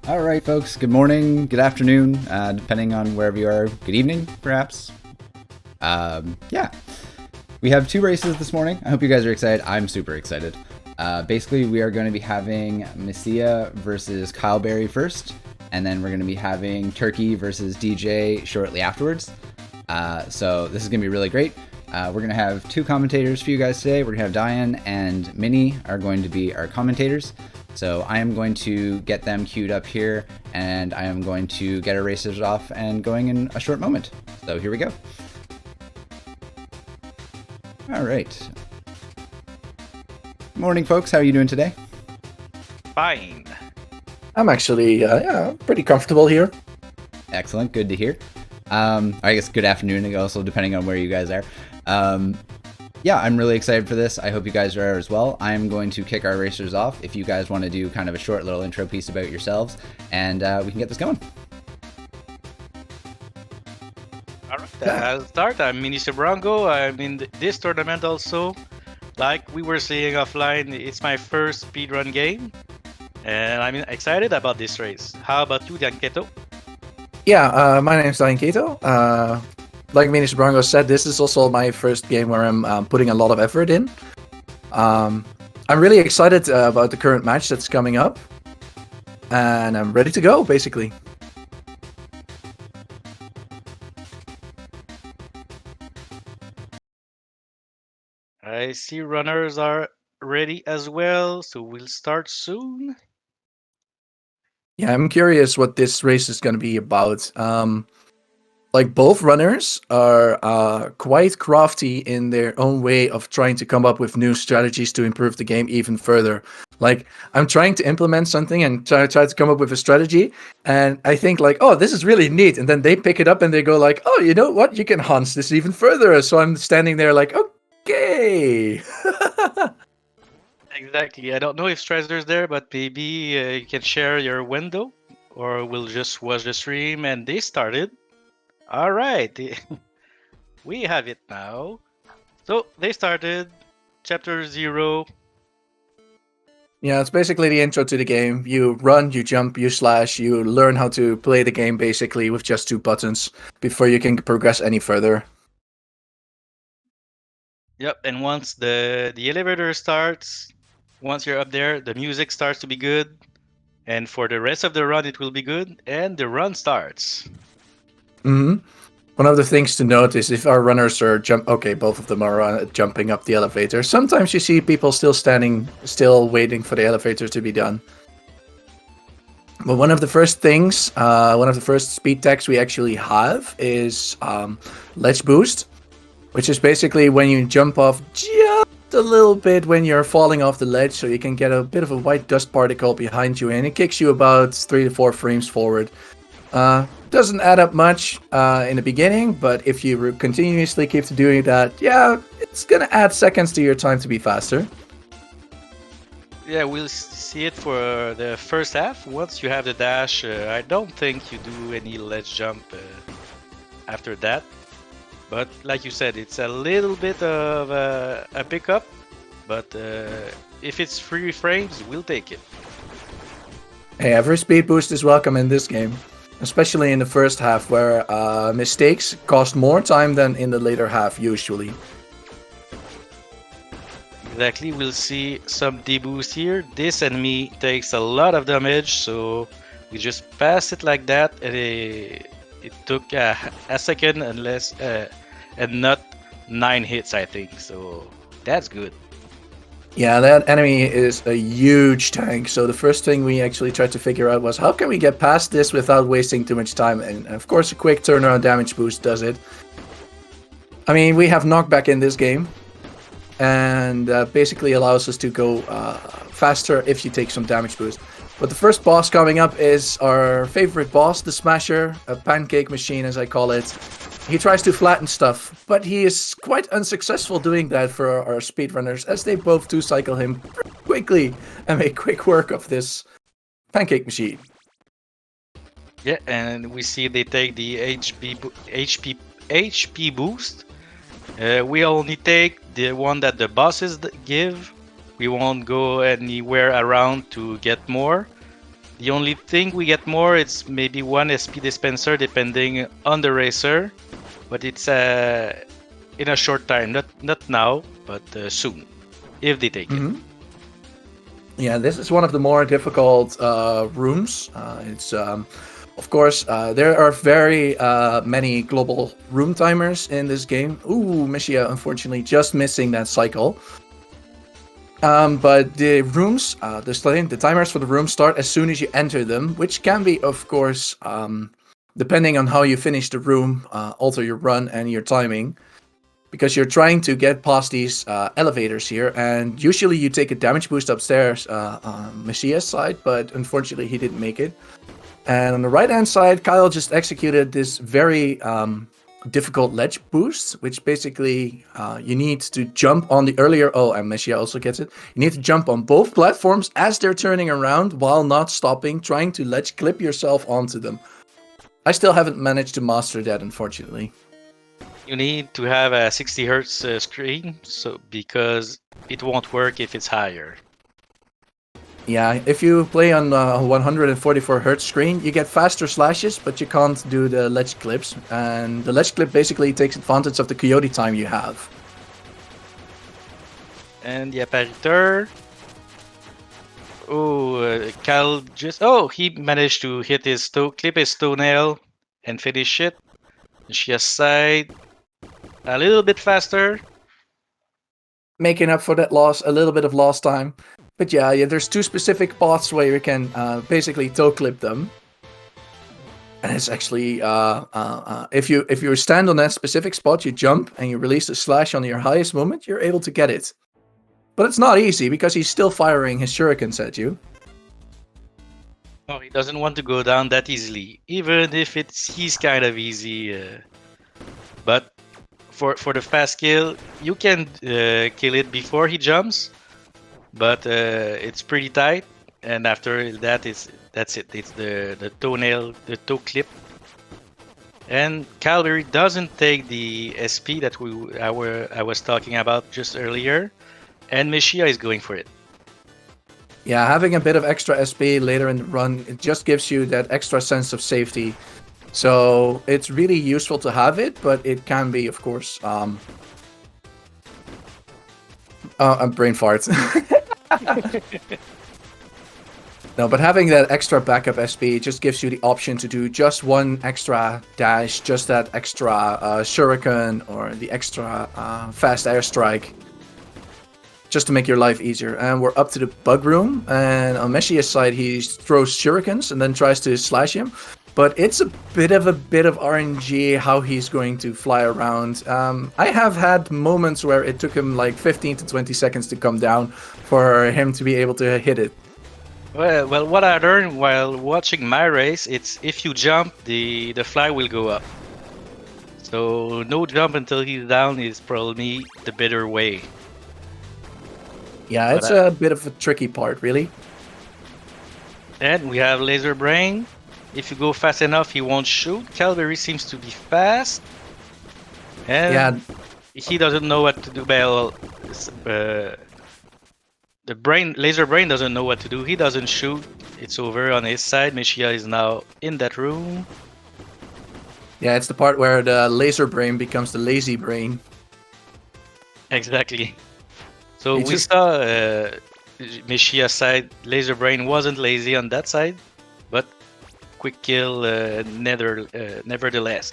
All right, folks. Good morning, good afternoon, depending on wherever you are. Good evening, perhaps. Yeah, we have two races this morning. I hope you guys are excited. I'm super excited. Basically, we are going to be having Messia versus Kyleberry first, and then we're going to be having Turkey versus DJ shortly afterwards. So this is going to be really great. We're going to have two commentators for you guys today. We're going to have Diane and Minnie are going to be our commentators. So I am going to get them queued up here, and I am going to get our racers off and going in a short moment. So here we go. All right. Morning, folks. How are you doing today? Fine. I'm actually pretty comfortable here. Excellent. Good to hear. I guess good afternoon also, depending on where you guys are. Yeah, I'm really excited for this. I hope you guys are as well. I'm going to kick our racers off if you guys want to do kind of a short little intro piece about yourselves, and we can get this going. All right, I'll start. I'm Mini Sebrango. I'm in this tournament also. Like we were saying offline, it's my first speedrun game, and I'm excited about this race. How about you, Danketo? Yeah, my name is Diane Keto. Like Mini Brango said, this is also my first game where I'm putting a lot of effort in. I'm really excited about the current match that's coming up, and I'm ready to go, basically. I see runners are ready as well, so we'll start soon. Yeah, I'm curious what this race is going to be about. Like both runners are quite crafty in their own way of trying to come up with new strategies to improve the game even further. Like I'm trying to implement something and try to come up with a strategy, and I think like, oh, this is really neat, and then they pick it up and they go like, oh, you know what? You can enhance this even further. So I'm standing there like, okay. Exactly. I don't know if Strasser's there, but maybe you can share your window, or we'll just watch the stream. And they started. All right, we have it now. So they started chapter 0. Yeah, it's basically the intro to the game. You run, you jump, you slash, you learn how to play the game basically with just 2 buttons before you can progress any further. Yep, and once the elevator starts, once you're up there, the music starts to be good, and for the rest of the run, it will be good, and the run starts. One of the things to note is if our runners are okay, both of them are jumping up the elevator. Sometimes you see people still standing, still waiting for the elevator to be done. But one of the first things, one of the first speed techs we actually have is ledge boost, which is basically when you jump off just a little bit when you're falling off the ledge, so you can get a bit of a white dust particle behind you, and it kicks you about 3 to 4 frames forward. Doesn't add up much in the beginning, but if you continuously keep doing that, yeah, it's gonna add seconds to your time to be faster. Yeah, we'll see it for the first half. Once you have the dash, I don't think you do any ledge jump after that. But like you said, it's a little bit of a pickup, but if it's 3 frames, we'll take it. Hey, every speed boost is welcome in this game, especially in the first half where mistakes cost more time than in the later half usually. Exactly, we'll see some deboost here. This enemy takes a lot of damage, so we just pass it like that, and it took a second and not 9 hits, I think, so that's good. Yeah, that enemy is a huge tank, so the first thing we actually tried to figure out was how can we get past this without wasting too much time, and of course a quick turnaround damage boost does it. I mean, we have knockback in this game, and basically allows us to go faster if you take some damage boost. But the first boss coming up is our favorite boss, the Smasher, a pancake machine as I call it. He tries to flatten stuff, but he is quite unsuccessful doing that for our speedrunners, as they both do cycle him pretty quickly and make quick work of this pancake machine. Yeah, and we see they take the HP boost. We only take the one that the bosses give. We won't go anywhere around to get more. The only thing we get more, it's maybe one SP dispenser depending on the racer, but it's in a short time, not now, but soon, if they take it. Yeah, this is one of the more difficult rooms. It's of course there are very many global room timers in this game. Ooh, Mishia unfortunately just missing that cycle. But the rooms, the timers for the room start as soon as you enter them, which can be, of course, depending on how you finish the room, alter your run and your timing. Because you're trying to get past these elevators here, and usually you take a damage boost upstairs on Meshia's side, but unfortunately he didn't make it. And on the right-hand side, Kyle just executed this very difficult ledge boost, which basically you need to jump on the earlier... Oh, and Meshia also gets it. You need to jump on both platforms as they're turning around while not stopping, trying to ledge clip yourself onto them. I still haven't managed to master that, unfortunately. You need to have a 60 hertz screen, because it won't work if it's higher. Yeah, if you play on a 144 hertz screen, you get faster slashes, but you can't do the ledge clips. And the ledge clip basically takes advantage of the coyote time you have. And the apparitor. Oh, Cal just... Oh, he managed to hit his clip his toenail and finish it. She side a little bit faster. Making up for that loss, a little bit of lost time. But yeah, there's two specific paths where you can basically toe clip them. And it's actually, if you stand on that specific spot, you jump and you release a slash on your highest moment, you're able to get it. But it's not easy because he's still firing his shurikens at you. Oh, he doesn't want to go down that easily, even if he's kind of easy. But for the fast kill, you can kill it before he jumps, but it's pretty tight. And after that, that's it. It's the toenail, the toe clip. And Calgary doesn't take the SP that I was talking about just earlier, and Meshia is going for it. Yeah, having a bit of extra SP later in the run, it just gives you that extra sense of safety. So it's really useful to have it, but it can be, of course, a brain fart. No, but having that extra backup SP just gives you the option to do just one extra dash, just that extra shuriken or the extra fast airstrike, just to make your life easier. And we're up to the bug room, and on Meshia's side, he throws shurikens and then tries to slash him. But it's a bit of RNG how he's going to fly around. I have had moments where it took him like 15 to 20 seconds to come down for him to be able to hit it. Well, what I learned while watching my race, it's if you jump, the fly will go up. So no jump until he's down is probably the better way. Yeah, it's a bit of a tricky part, really. And we have Laser Brain. If you go fast enough, he won't shoot. Calgary seems to be fast. And yeah, he doesn't know what to do. Well, Laser Brain doesn't know what to do. He doesn't shoot. It's over on his side. Meshia is now in that room. Yeah, it's the part where the Laser Brain becomes the Lazy Brain. Exactly. So we saw Meshia's side. Laser Brain wasn't lazy on that side, but quick kill nevertheless.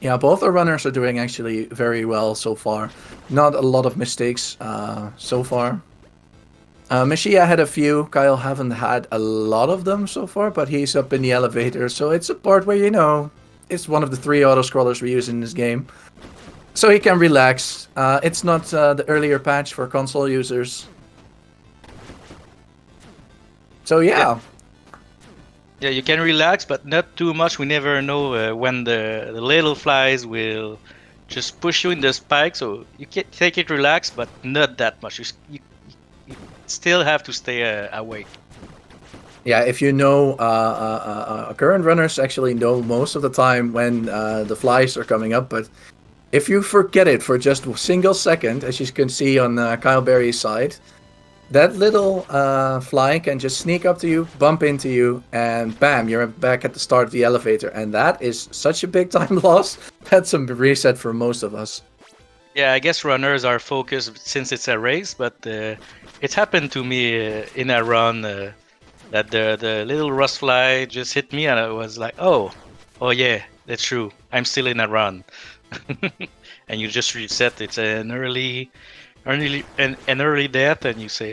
Yeah, both our runners are doing actually very well so far. Not a lot of mistakes so far. Meshia had a few. Kyle haven't had a lot of them so far, but he's up in the elevator. So it's a part where, it's one of the 3 auto-scrollers we use in this game. So he can relax. It's not the earlier patch for console users. So yeah. Yeah, you can relax, but not too much. We never know when the little flies will just push you in the spike. So you can take it relaxed, but not that much. You still have to stay awake. Yeah, if you know, current runners actually know most of the time when the flies are coming up, but if you forget it for just a single second, as you can see on Kyle Berry's side, That little fly can just sneak up to you, bump into you, and bam, you're back at the start of the elevator. And that is such a big time loss. That's a reset for most of us. Yeah, I guess runners are focused since it's a race, but it happened to me in a run that the little rust fly just hit me, and I was like, oh yeah, that's true. I'm still in a run, and you just reset. It's an early death, and you say,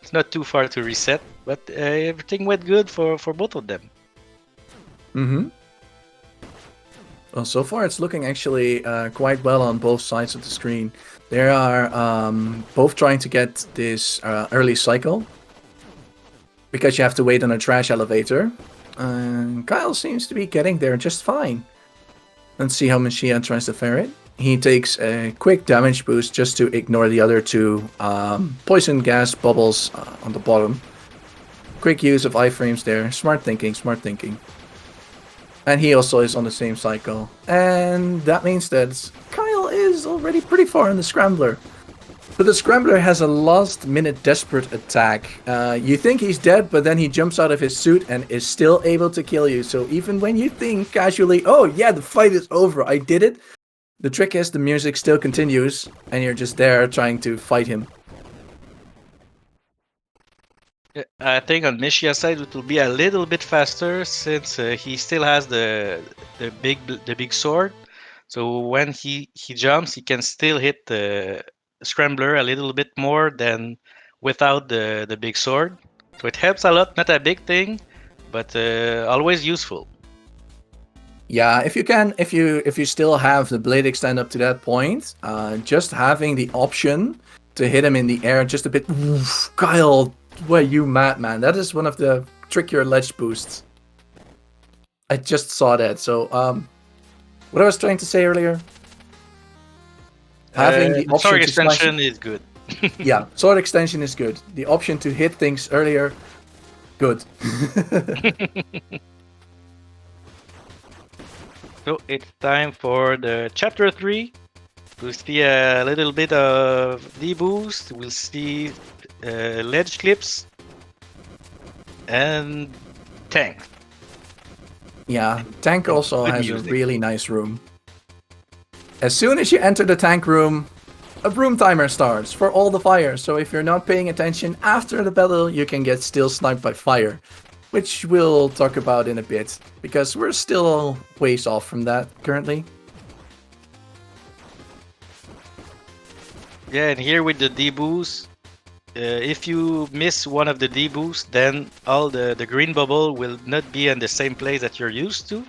it's not too far to reset, but everything went good for both of them. Mm-hmm. Well, so far it's looking actually quite well on both sides of the screen. They are both trying to get this early cycle, because you have to wait on a trash elevator. Kyle seems to be getting there just fine. Let's see how Machia tries to fare it. He takes a quick damage boost just to ignore the other two poison gas bubbles on the bottom. Quick use of iframes there. Smart thinking, smart thinking. And he also is on the same cycle. And that means that Kyle is already pretty far in the Scrambler. But the Scrambler has a last-minute desperate attack. You think he's dead, but then he jumps out of his suit and is still able to kill you. So even when you think casually, oh yeah, the fight is over, I did it, the trick is the music still continues, and you're just there trying to fight him. I think on Mishia's side it will be a little bit faster since he still has the big sword. So when he jumps, he can still hit the Scrambler a little bit more than without the big sword. So it helps a lot. Not a big thing, but always useful. Yeah, if you still have the blade extend up to that point, just having the option to hit him in the air just a bit. Oof, Kyle, what you madman? That is one of the trickier ledge boosts. I just saw that. So, what I was trying to say earlier, having the option sword to extension is good. Yeah, sword extension is good. The option to hit things earlier, good. So it's time for the chapter 3. We'll see a little bit of deboost. We'll see ledge clips and tank. Yeah, tank also Good has music. a really nice room. As soon as you enter the tank room, a room timer starts for all the fires. So if you're not paying attention after the battle, you can get still sniped by fire, which we'll talk about in a bit, because we're still ways off from that currently. Yeah, and here with the deboost, if you miss one of the deboosts, then all the green bubble will not be in the same place that you're used to.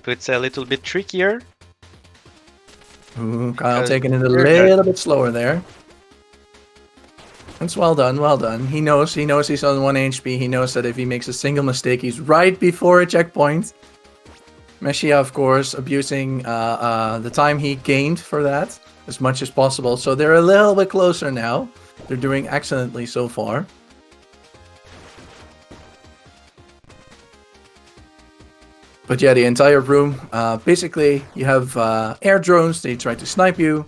So it's a little bit trickier. Ooh, Kyle Because taking it a you're good. little bit slower there. That's well done, well done. He knows he's on 1 HP. He knows that if he makes a single mistake, he's right before a checkpoint. Meshia, of course, abusing the time he gained for that as much as possible. So they're a little bit closer now. They're doing excellently so far. But yeah, the entire room, basically, you have air drones. They try to snipe you.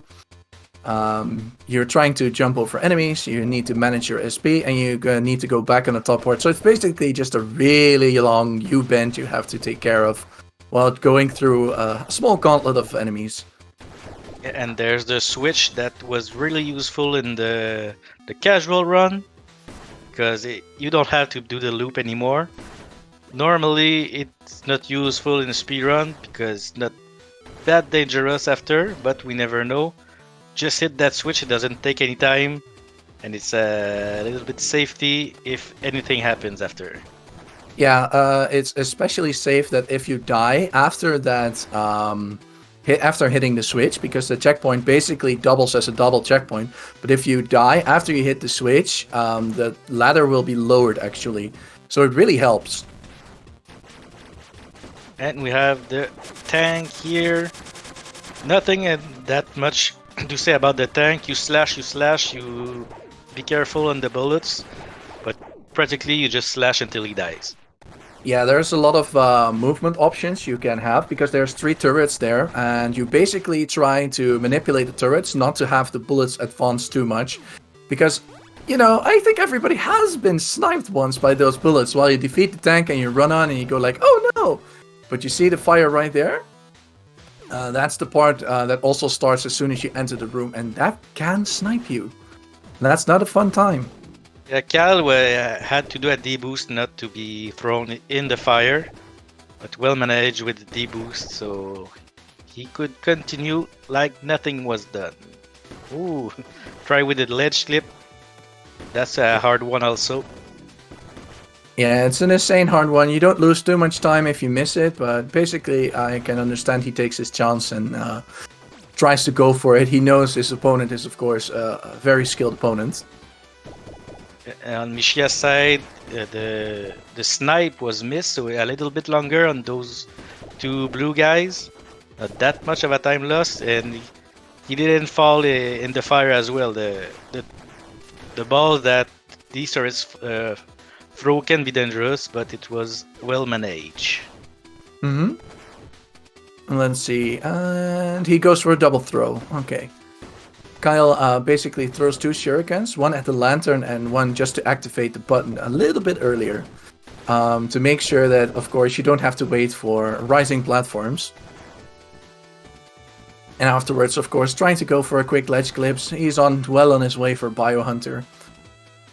You're trying to jump over enemies. You need to manage your SP, and you need to go back on the top port. So it's basically just a really long U-bend you have to take care of while going through a small gauntlet of enemies. And there's the switch that was really useful in the casual run, because you don't have to do the loop anymore. Normally, it's not useful in a speed run because it's not that dangerous after, but we never know. Just hit that switch, it doesn't take any time, and it's a little bit safety if anything happens after. Yeah, it's especially safe that if you die after that, after hitting the switch, because the checkpoint basically doubles as a double checkpoint. But if you die after you hit the switch, the ladder will be lowered actually, so it really helps. And we have the tank here. Nothing that much to say about the tank. You slash, you be careful on the bullets, but practically you just slash until he dies. Yeah, there's a lot of movement options you can have, because there's 3 turrets there, and you basically try to manipulate the turrets not to have the bullets advance too much, because I think everybody has been sniped once by those bullets while you defeat the tank and you run on and you go like, oh no! But you see the fire right there? That's the part that also starts as soon as you enter the room, and that can snipe you. That's not a fun time. Yeah, Cal had to do a deboost not to be thrown in the fire, but well managed with the deboost, so he could continue like nothing was done. Ooh, try with the ledge clip. That's a hard one also. Yeah, it's an insane hard one. You don't lose too much time if you miss it, but basically I can understand he takes his chance and tries to go for it. He knows his opponent is, of course, a very skilled opponent. On Mishia's side, the snipe was missed, so a little bit longer on those two blue guys. Not that much of a time lost, and he didn't fall in the fire as well. The ball that these turrets throw can be dangerous, but it was well managed. Mm-hmm. Let's see, and he goes for a double throw. Okay. Kyle basically throws two shurikens, one at the lantern and one just to activate the button a little bit earlier. To make sure that, of course, you don't have to wait for rising platforms. And afterwards, of course, trying to go for a quick ledge glimpse. He's well on his way for Biohunter.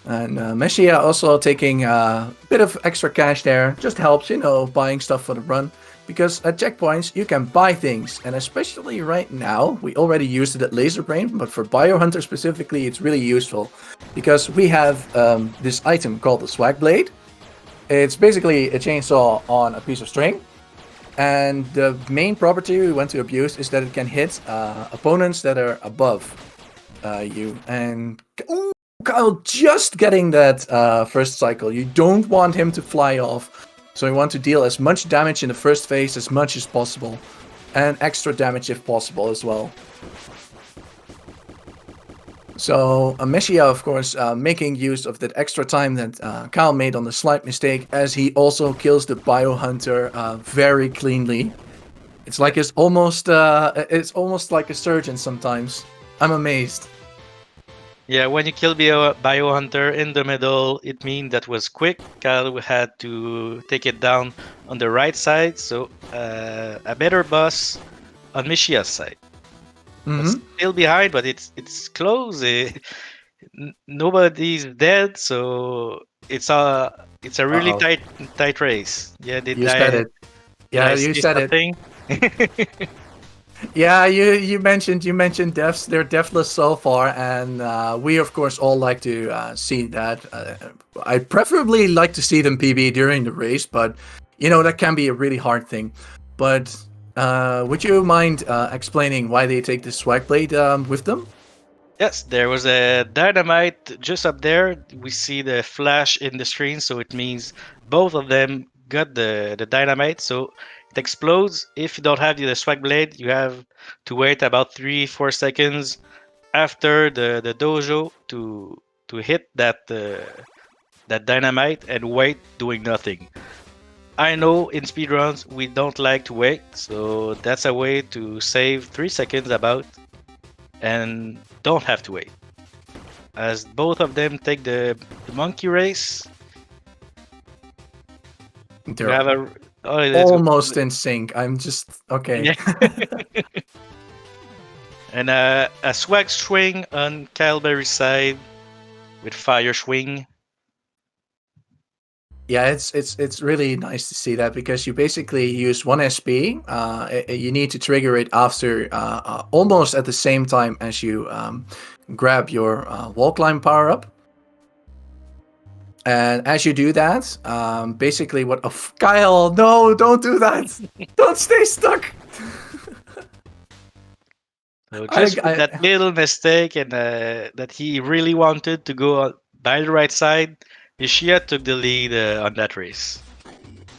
And Meshia also taking a bit of extra cash there. Just helps, buying stuff for the run. Because at checkpoints, you can buy things. And especially right now, we already used it at Laser Brain, but for Biohunter specifically, it's really useful. Because we have this item called the Swag Blade. It's basically a chainsaw on a piece of string. And the main property we want to abuse is that it can hit opponents that are above you. And Kyle just getting that first cycle. You don't want him to fly off. So you want to deal as much damage in the first phase as much as possible. And extra damage if possible as well. So Meshia, of course, making use of that extra time that Kyle made on the slight mistake, as he also kills the Biohunter very cleanly. It's like it's almost like a surgeon sometimes. I'm amazed. Yeah, when you kill Biohunter in the middle, it means that was quick. Kyle had to take it down on the right side, so a better boss on Mishia's side. Mm-hmm. Still behind, but it's close. Nobody's dead, so it's a really tight race. Yeah, you said it. Yeah, you said something? it. Yeah, you mentioned deaths. They're deathless so far, and we of course all like to see that. I preferably like to see them PB during the race, but that can be a really hard thing. But would you mind explaining why they take the Swag Blade with them? Yes, there was a dynamite just up there. We see the flash in the screen, so it means both of them got the dynamite. So it explodes. If you don't have the Swag Blade, you have to wait about 3-4 seconds after the dojo to hit that dynamite and wait doing nothing. I know in speedruns we don't like to wait, so that's a way to save 3 seconds about and don't have to wait. As both of them take the monkey race, They're almost in sync. I'm just okay. Yeah. And a swag swing on Calberry's side with fire swing. Yeah, it's really nice to see that because you basically use one SP. You need to trigger it after almost at the same time as you grab your wall climb power up. And as you do that, basically Kyle, no, don't do that. Don't stay stuck. So just that little mistake and that he really wanted to go by the right side, Ishia took the lead on that race.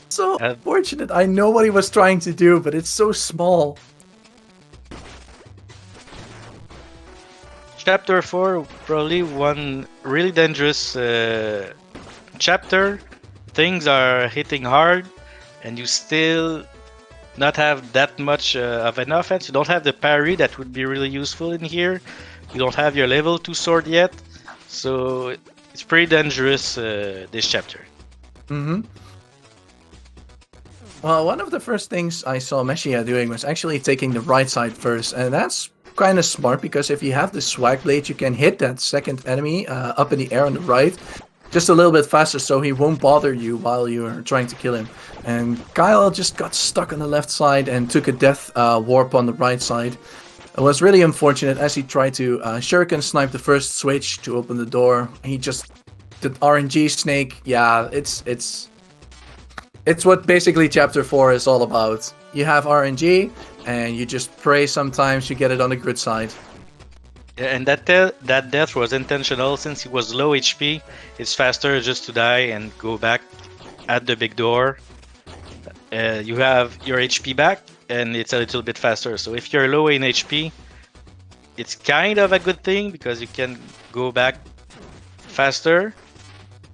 So unfortunate. I know what he was trying to do, but it's so small. Chapter 4, probably one really dangerous chapter. Things are hitting hard, and you still not have that much of an offense. You don't have the parry that would be really useful in here. You don't have your level 2 sword yet. So it's pretty dangerous, this chapter. Mm-hmm. Well, one of the first things I saw Meshia doing was actually taking the right side first, and that's kind of smart because if you have the swag blade, you can hit that second enemy up in the air on the right just a little bit faster, so he won't bother you while you're trying to kill him. And Kyle just got stuck on the left side and took a death warp on the right side. It was really unfortunate as he tried to shuriken snipe the first switch to open the door. He just the RNG snake. Yeah, it's what basically chapter 4 is all about. You have RNG, and you just pray sometimes you get it on the good side. Yeah, and that death was intentional since he was low HP. It's faster just to die and go back at the big door. You have your HP back, and it's a little bit faster. So if you're low in HP, it's kind of a good thing because you can go back faster.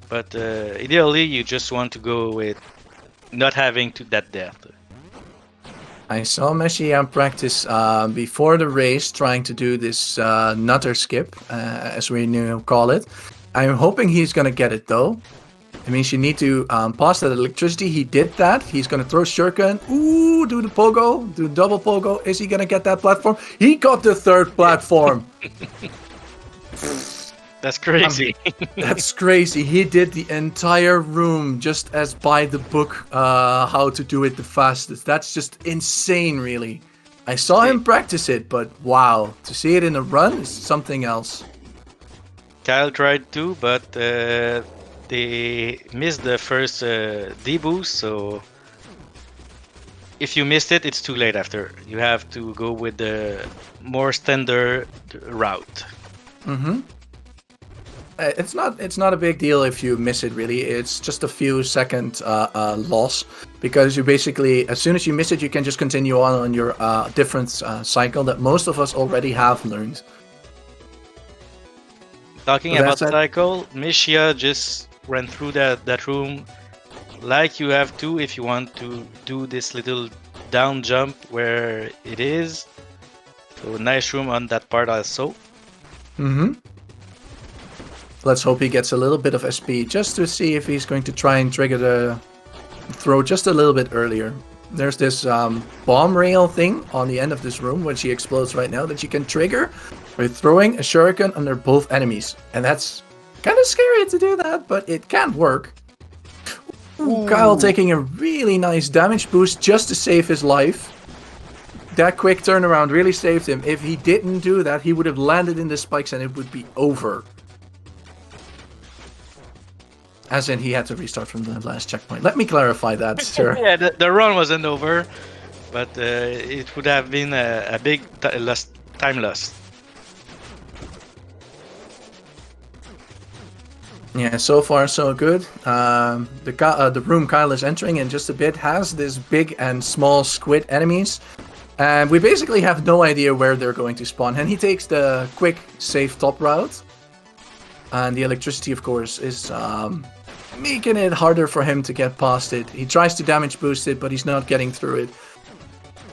But ideally, you just want to go with not having to that death. I saw Meshia practice before the race, trying to do this nutter skip, as we now call it. I'm hoping he's gonna get it though. It means you need to pass that electricity. He did that. He's gonna throw shuriken. Ooh, do the pogo, do double pogo. Is he gonna get that platform? He got the third platform. That's crazy. That's crazy. He did the entire room just as by the book, how to do it the fastest. That's just insane, really. I saw him practice it, but wow, to see it in a run is something else. Kyle tried to, but they missed the first deboost, so if you missed it, it's too late after. You have to go with the more standard route. Mm-hmm. It's not a big deal if you miss it, really. It's just a few second loss, because you basically, as soon as you miss it, you can just continue on your different cycle that most of us already have learned. Talking about the cycle, Meshia just ran through that room like you have to if you want to do this little down jump where it is. So nice room on that part also. Mm-hmm. Let's hope he gets a little bit of SP just to see if he's going to try and trigger the throw just a little bit earlier. There's this bomb rail thing on the end of this room, which he explodes right now, that you can trigger by throwing a shuriken under both enemies. And that's kind of scary to do that, but it can work. Ooh, Kyle taking a really nice damage boost just to save his life. That quick turnaround really saved him. If he didn't do that, he would have landed in the spikes and it would be over. As in, he had to restart from the last checkpoint. Let me clarify that, sir. Yeah, the run wasn't over, but it would have been a big time loss. Yeah, so far so good. The room Kyle is entering in just a bit has this big and small squid enemies. And we basically have no idea where they're going to spawn. And he takes the quick, safe top route. And the electricity, of course, is making it harder for him to get past it. He tries to damage boost it, but he's not getting through it.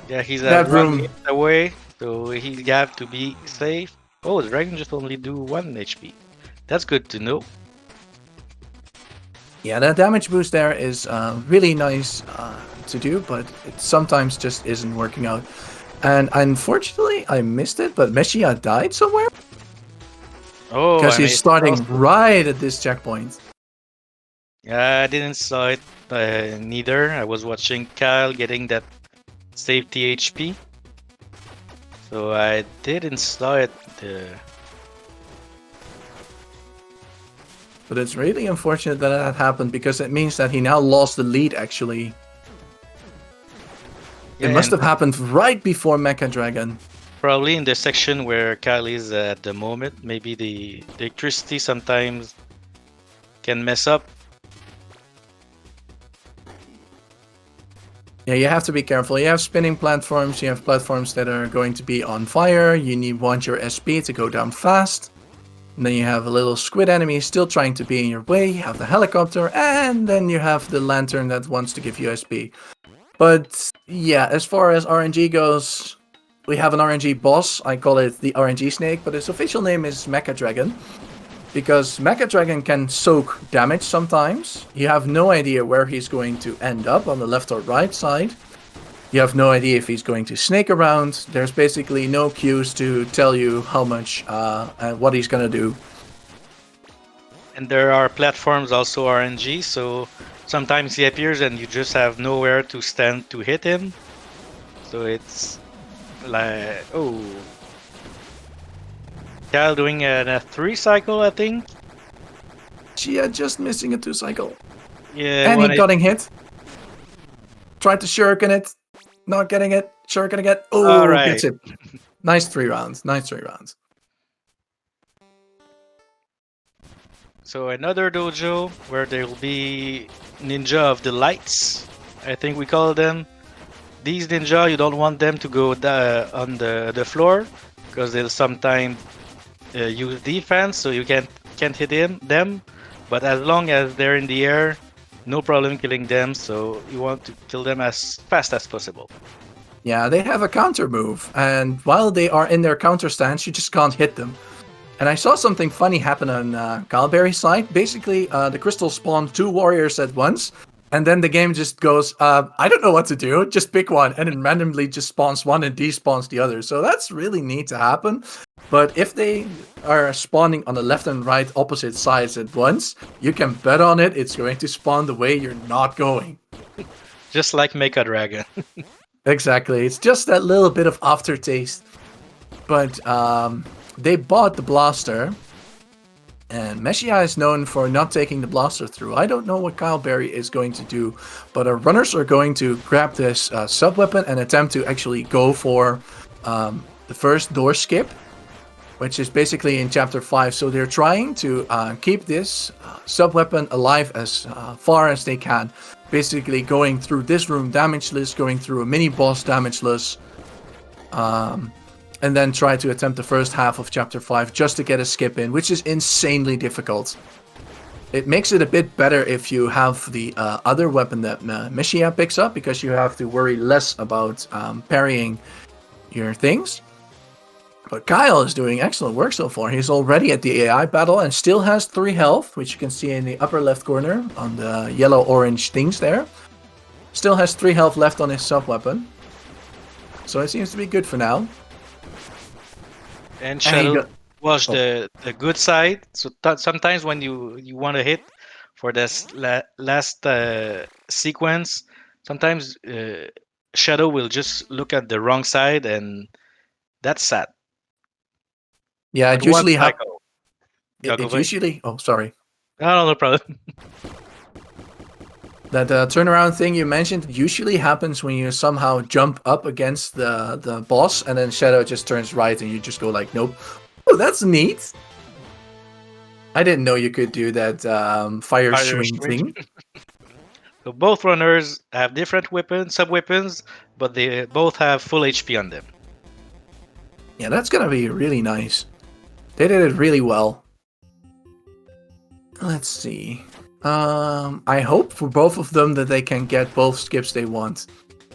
Yeah, he's that room away, so he have to be safe. Oh, the dragon just only do 1 HP. That's good to know. Yeah, that damage boost there is really nice to do, but it sometimes just isn't working out. And unfortunately, I missed it, but Meshia died somewhere? Oh, because he's starting right at this checkpoint. Yeah, I didn't saw it neither. I was watching Kyle getting that safety HP. So I didn't saw it. But it's really unfortunate that that happened, because it means that he now lost the lead, actually. Yeah, it must have happened right before Mecha Dragon. Probably in the section where Kyle is at the moment. Maybe the electricity sometimes can mess up. Yeah, you have to be careful. You have spinning platforms, you have platforms that are going to be on fire, you want your SP to go down fast. And then you have a little squid enemy still trying to be in your way, you have the helicopter, and then you have the lantern that wants to give you SP. But yeah, as far as RNG goes, we have an RNG boss. I call it the RNG snake, but its official name is Mecha Dragon. because Mecha Dragon can soak damage sometimes. You have no idea where he's going to end up on the left or right side. You have no idea if he's going to snake around. There's basically no cues to tell you how much and what he's going to do. And there are platforms also RNG, so sometimes he appears and you just have nowhere to stand to hit him. So it's like, oh, Kyle doing a 3 cycle, I think. Chia just missing a 2 cycle. Yeah, And he getting hit. Tried to shuriken it. Not getting it. Shuriken again. Oh, right. Gets it. Nice 3 rounds. Nice 3 rounds. So another dojo where there will be ninja of the lights, I think we call them. These ninja, you don't want them to go on the floor because they'll sometimes use defense, so you can't hit them. But as long as they're in the air, no problem killing them. So you want to kill them as fast as possible. Yeah, they have a counter move, and while they are in their counter stance, you just can't hit them. And I saw something funny happen on Calberry's side. Basically, the crystal spawned 2 warriors at once, and then the game just goes, I don't know what to do, just pick one, and it randomly just spawns one and despawns the other. So that's really neat to happen. But if they are spawning on the left and right opposite sides at once, you can bet on it, it's going to spawn the way you're not going. Just like Mecha Dragon. Exactly, it's just that little bit of aftertaste. But they bought the blaster, and Meshia is known for not taking the blaster through. I don't know what Kyle Berry is going to do, but our runners are going to grab this sub-weapon and attempt to actually go for the first door skip, which is basically in Chapter 5. So they're trying to keep this sub-weapon alive as far as they can. Basically going through this room damageless, going through a mini-boss damageless, and then try to attempt the first half of Chapter 5 just to get a skip in, which is insanely difficult. It makes it a bit better if you have the other weapon that Meshia picks up, because you have to worry less about parrying your things. But Kyle is doing excellent work so far. He's already at the AI battle and still has 3 health, which you can see in the upper left corner on the yellow-orange things there. Still has 3 health left on his sub-weapon. So it seems to be good for now. And Shadow was the good side. So sometimes when you want to hit for this last sequence, sometimes Shadow will just look at the wrong side, and that's sad. Yeah, it usually happens. It usually. Oh, sorry. No problem. That turnaround thing you mentioned usually happens when you somehow jump up against the boss, and then Shadow just turns right, and you just go like, nope. Oh, that's neat. I didn't know you could do that fire swing thing. So both runners have different weapons, sub-weapons, but they both have full HP on them. Yeah, that's gonna be really nice. They did it really well. Let's see. I hope for both of them that they can get both skips they want.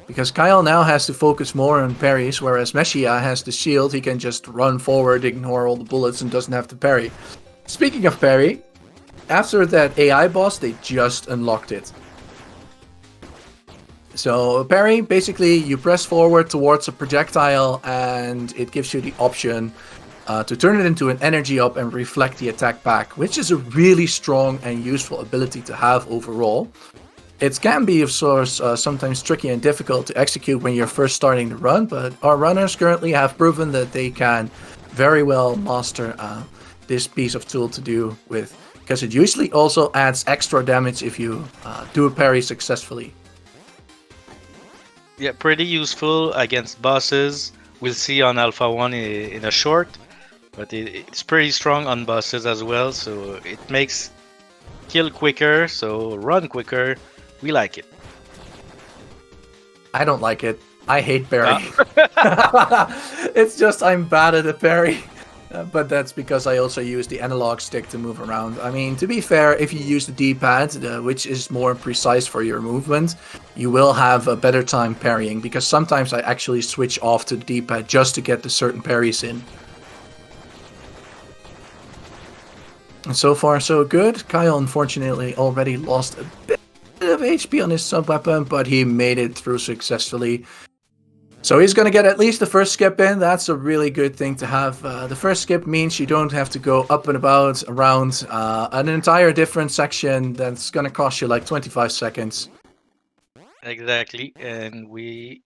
Because Kyle now has to focus more on parries, whereas Meshia has the shield. He can just run forward, ignore all the bullets, and doesn't have to parry. Speaking of parry, after that AI boss, they just unlocked it. So parry, basically you press forward towards a projectile, and it gives you the option to turn it into an energy up and reflect the attack back, which is a really strong and useful ability to have overall. It can be, of course, sometimes tricky and difficult to execute when you're first starting to run, but our runners currently have proven that they can very well master this piece of tool to do with, because it usually also adds extra damage if you do a parry successfully. Yeah, pretty useful against bosses. We'll see on Alpha 1 in a short. But it's pretty strong on bosses as well, so it makes kill quicker, so run quicker. We like it. I don't like it. I hate parry. It's just I'm bad at the parry. But that's because I also use the analog stick to move around. I mean, to be fair, if you use the D-pad, which is more precise for your movement, you will have a better time parrying, because sometimes I actually switch off to the D-pad just to get the certain parries in. And so far, so good. Kyle, unfortunately, already lost a bit of HP on his sub-weapon, but he made it through successfully. So he's going to get at least the first skip in. That's a really good thing to have. The first skip means you don't have to go up and about around an entire different section that's going to cost you like 25 seconds. Exactly. And we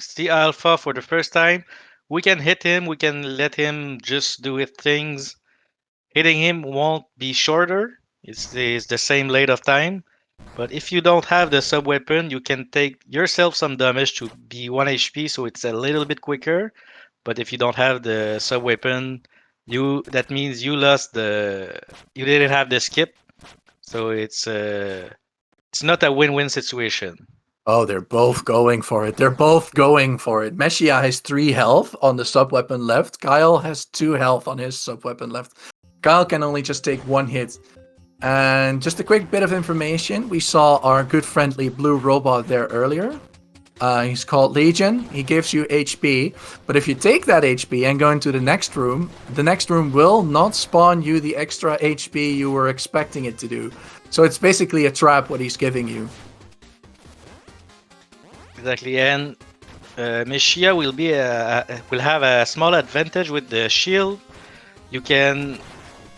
see Alpha for the first time. We can hit him. We can let him just do his things. Hitting him won't be shorter. It's the same length of time. But if you don't have the sub weapon, you can take yourself some damage to be 1 HP, so it's a little bit quicker. But if you don't have the sub weapon, that means you didn't have the skip, so it's not a win-win situation. Oh, they're both going for it. They're both going for it. Meshia has 3 health on the sub-weapon left. Kyle has 2 health on his sub-weapon left. Kyle can only just take 1 hit. And just a quick bit of information. We saw our good friendly blue robot there earlier. He's called Legion. He gives you HP. But if you take that HP and go into the next room will not spawn you the extra HP you were expecting it to do. So it's basically a trap what he's giving you. Exactly, and Meshia will have a small advantage with the shield. You can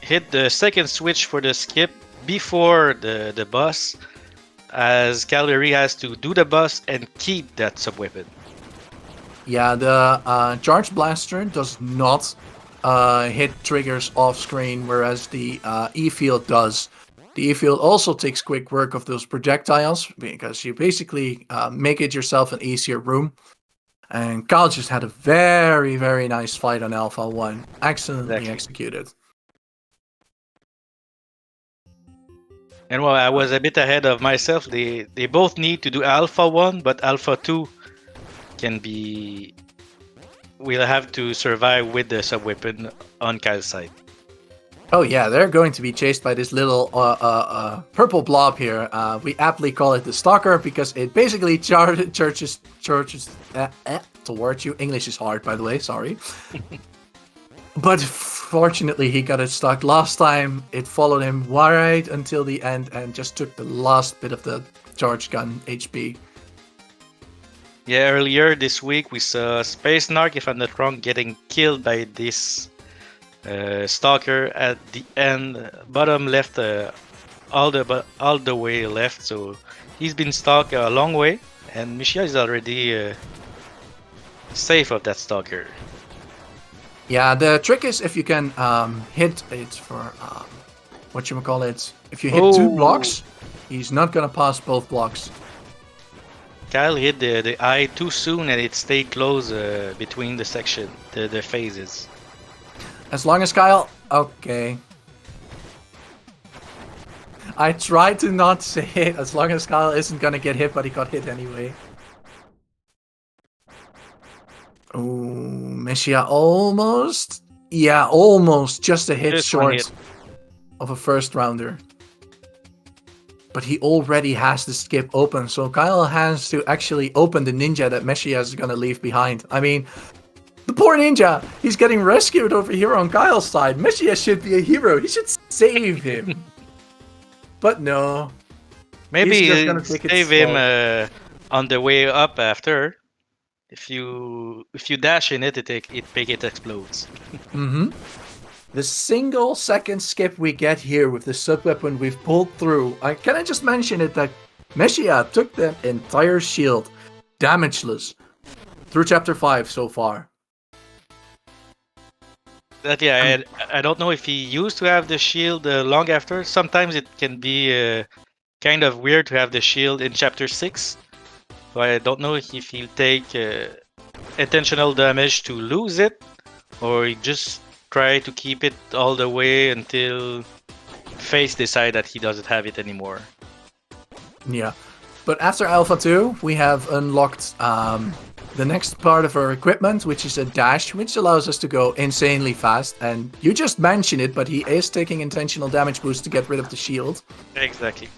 hit the second switch for the skip before the boss, as Cavalry has to do the boss and keep that sub weapon. Yeah, the Charge Blaster does not hit triggers off screen, whereas the E-Field does. The E-Field also takes quick work of those projectiles, because you basically make it yourself an easier room. And Kyle just had a very, very nice fight on Alpha 1. Excellently executed. And well, I was a bit ahead of myself. They both need to do Alpha 1, but Alpha 2 we'll have to survive with the sub-weapon on Kyle's side. Oh yeah, they're going to be chased by this little purple blob here. We aptly call it the Stalker because it basically charges towards you. English is hard, by the way, sorry. But fortunately, he got it stuck. Last time, it followed him right until the end and just took the last bit of the charge gun HP. Yeah, earlier this week, we saw Space Narc, if I'm not wrong, getting killed by this Stalker at the end, bottom left, all the way left. So he's been stuck a long way, and Meshia is already safe of that Stalker. Yeah, the trick is if you can hit it for if you hit 2 blocks, he's not gonna pass both blocks. Kyle hit the eye too soon, and it stayed close between the phases. As long as Kyle... Okay. I tried to not say it, as long as Kyle isn't gonna get hit, but he got hit anyway. Oh, Meshia almost... Yeah, almost. Just a hit short of a first rounder. But he already has the skip open, so Kyle has to actually open the ninja that Meshia is gonna leave behind. I mean... The poor ninja! He's getting rescued over here on Kyle's side. Meshia should be a hero. He should save him. But no. Maybe save him on the way up after. If you dash in it, it explodes. Mm-hmm. The single second skip we get here with the sub-weapon we've pulled through. Can I just mention it that Meshia took the entire shield damageless through chapter 5 so far. I don't know if he used to have the shield long after. Sometimes it can be kind of weird to have the shield in chapter 6. So I don't know if he'll take intentional damage to lose it, or he just try to keep it all the way until Face decide that he doesn't have it anymore. Yeah, but after Alpha 2, we have unlocked the next part of our equipment, which is a dash, which allows us to go insanely fast. And you just mentioned it, but he is taking intentional damage boost to get rid of the shield. Exactly.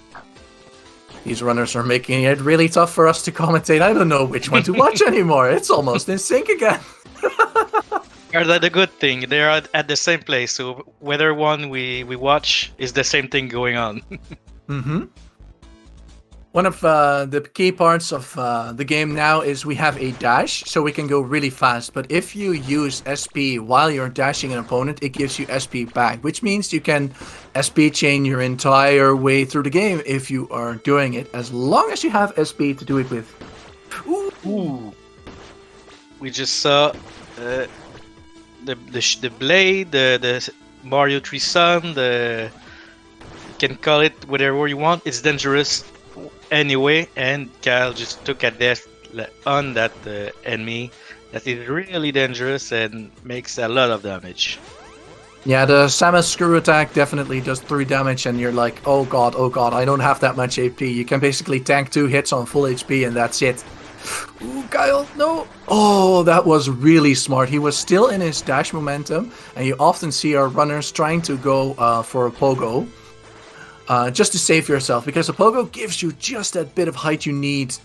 These runners are making it really tough for us to commentate. I don't know which one to watch anymore. It's almost in sync again. are the good thing. They are at the same place. So whether one we watch is the same thing going on. Mm-hmm. One of the key parts of the game now is we have a dash, so we can go really fast. But if you use SP while you're dashing an opponent, it gives you SP back, which means you can SP chain your entire way through the game if you are doing it, as long as you have SP to do it with. Ooh. We just saw the blade, the Mario Tree Sun, you can call it whatever you want. It's dangerous anyway, and Kyle just took a death on that enemy that is really dangerous and makes a lot of damage. Yeah, the Samus screw attack definitely does 3 damage, and you're like, oh god, I don't have that much AP. You can basically tank 2 hits on full HP, and that's it. Ooh, Kyle, no! Oh, that was really smart. He was still in his dash momentum, and you often see our runners trying to go for a pogo. Just to save yourself, because a pogo gives you just that bit of height you need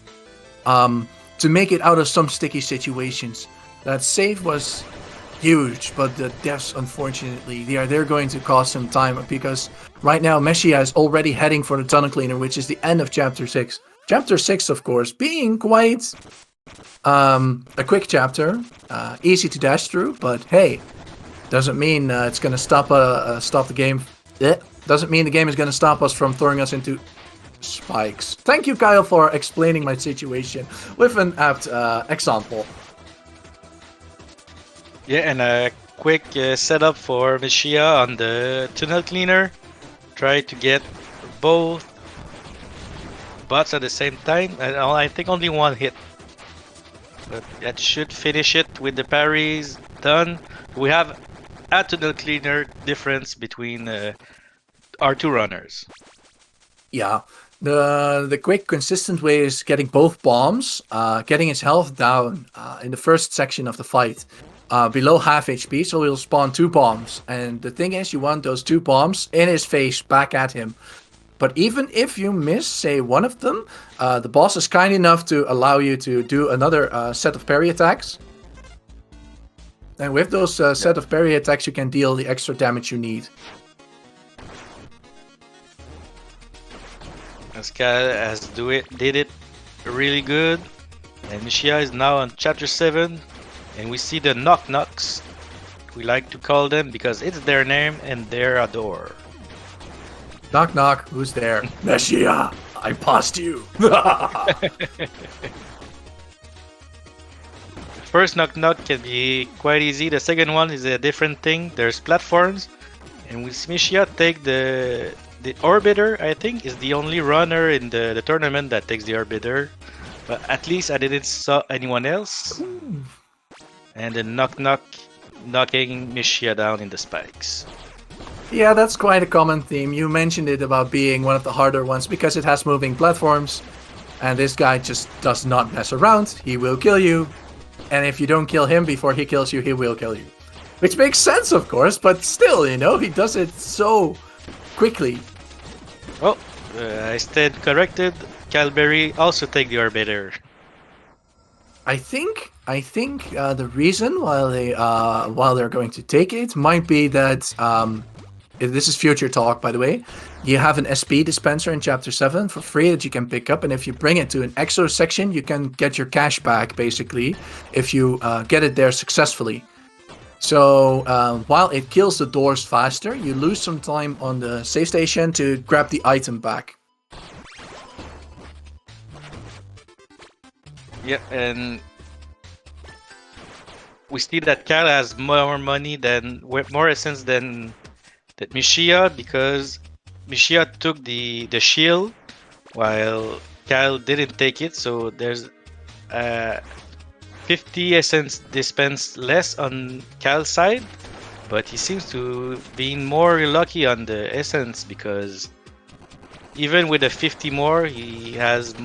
to make it out of some sticky situations. That save was huge, but the deaths, unfortunately, they're going to cost some time, because right now Meshia is already heading for the Tunnel Cleaner, which is the end of Chapter 6. Chapter 6, of course, being quite a quick chapter, easy to dash through, but hey, doesn't mean it's going to stop the game. Doesn't mean the game is going to stop us from throwing us into spikes. Thank you, Kyle, for explaining my situation with an apt example. Yeah, and a quick setup for Meshia on the Tunnel Cleaner. Try to get both bots at the same time, and I think only one hit. But that should finish it with the parries done. We have a Tunnel Cleaner difference between our two runners. Yeah, the quick, consistent way is getting both bombs, getting his health down in the first section of the fight, below half HP, so he'll spawn 2 bombs. And the thing is, you want those 2 bombs in his face, back at him. But even if you miss, say, one of them, the boss is kind enough to allow you to do another set of parry attacks. And with those set of parry attacks, you can deal the extra damage you need. Pascal did it really good, and Meshia is now on Chapter 7, and we see the knock knocks. We like to call them because it's their name and they're a door. Knock knock, who's there? Meshia, I passed you. First knock knock can be quite easy. The second one is a different thing. There's platforms, and we see Meshia take the Orbiter. I think is the only runner in the tournament that takes the Orbiter, but at least I didn't saw anyone else. Ooh. And the knock knock knocking Meshia down in the spikes. Yeah, that's quite a common theme. You mentioned it about being one of the harder ones because it has moving platforms, and this guy just does not mess around. He will kill you, and if you don't kill him before he kills you, he will kill you. Which makes sense, of course, but still, he does it so quickly. Well, I stand corrected. Calberry also take the Orbiter. I think the reason while they're going to take it might be that this is future talk, by the way. You have an SP dispenser in Chapter 7 for free that you can pick up, and if you bring it to an exo section, you can get your cash back, basically, if you get it there successfully. So while it kills the doors faster, you lose some time on the save station to grab the item back. Yeah, and we see that Cal has more money more essence than Meshia, because Meshia took the shield while Cal didn't take it. So there's 50 essence dispensed less on Cal's side, but he seems to be more lucky on the essence, because even with the 50 more, he has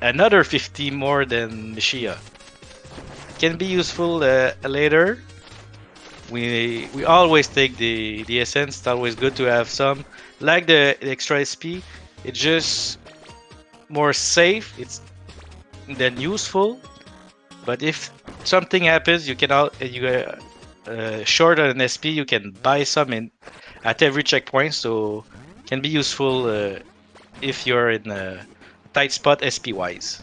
another 50 more than Meshia. It can be useful later. We always take the essence. It's always good to have some. Like the extra SP, it's just more safe. It's then useful. But if something happens, you short on an SP, you can buy some at every checkpoint, so can be useful if you're in a tight spot SP wise.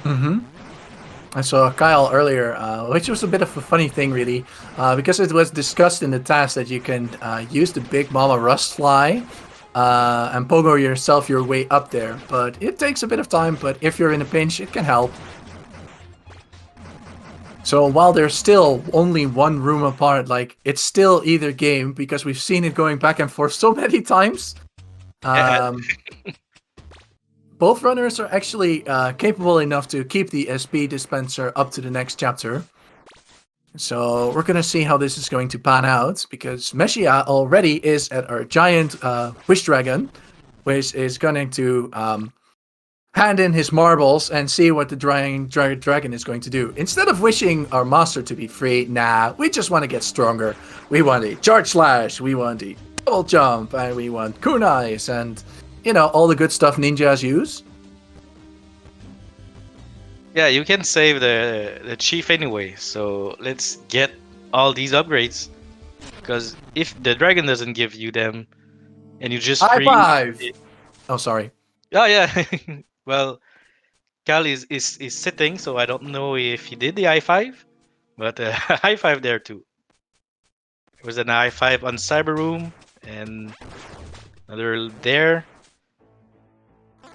Mm-hmm. I saw Kyle earlier, which was a bit of a funny thing, really, because it was discussed in the task that you can use the Big Mama Rust Fly and pogo yourself your way up there. But it takes a bit of time, but if you're in a pinch, it can help. So while they're still only one room apart, like, it's still either game, because we've seen it going back and forth so many times. Both runners are actually capable enough to keep the SP dispenser up to the next chapter. So we're going to see how this is going to pan out, because Meshia already is at our giant Wish Dragon, which is going to hand in his marbles and see what the dragon is going to do. Instead of wishing our master to be free, nah, we just want to get stronger. We want a charge slash, we want a double jump, and we want kunais, and all the good stuff ninjas use. Yeah, you can save the chief anyway, so let's get all these upgrades. Because if the dragon doesn't give you them, and you just High free... five! Oh, sorry. Oh, yeah. Well, Cal is sitting, so I don't know if he did the high five, but high five there too. There was an high five on Cyber Room, and another there.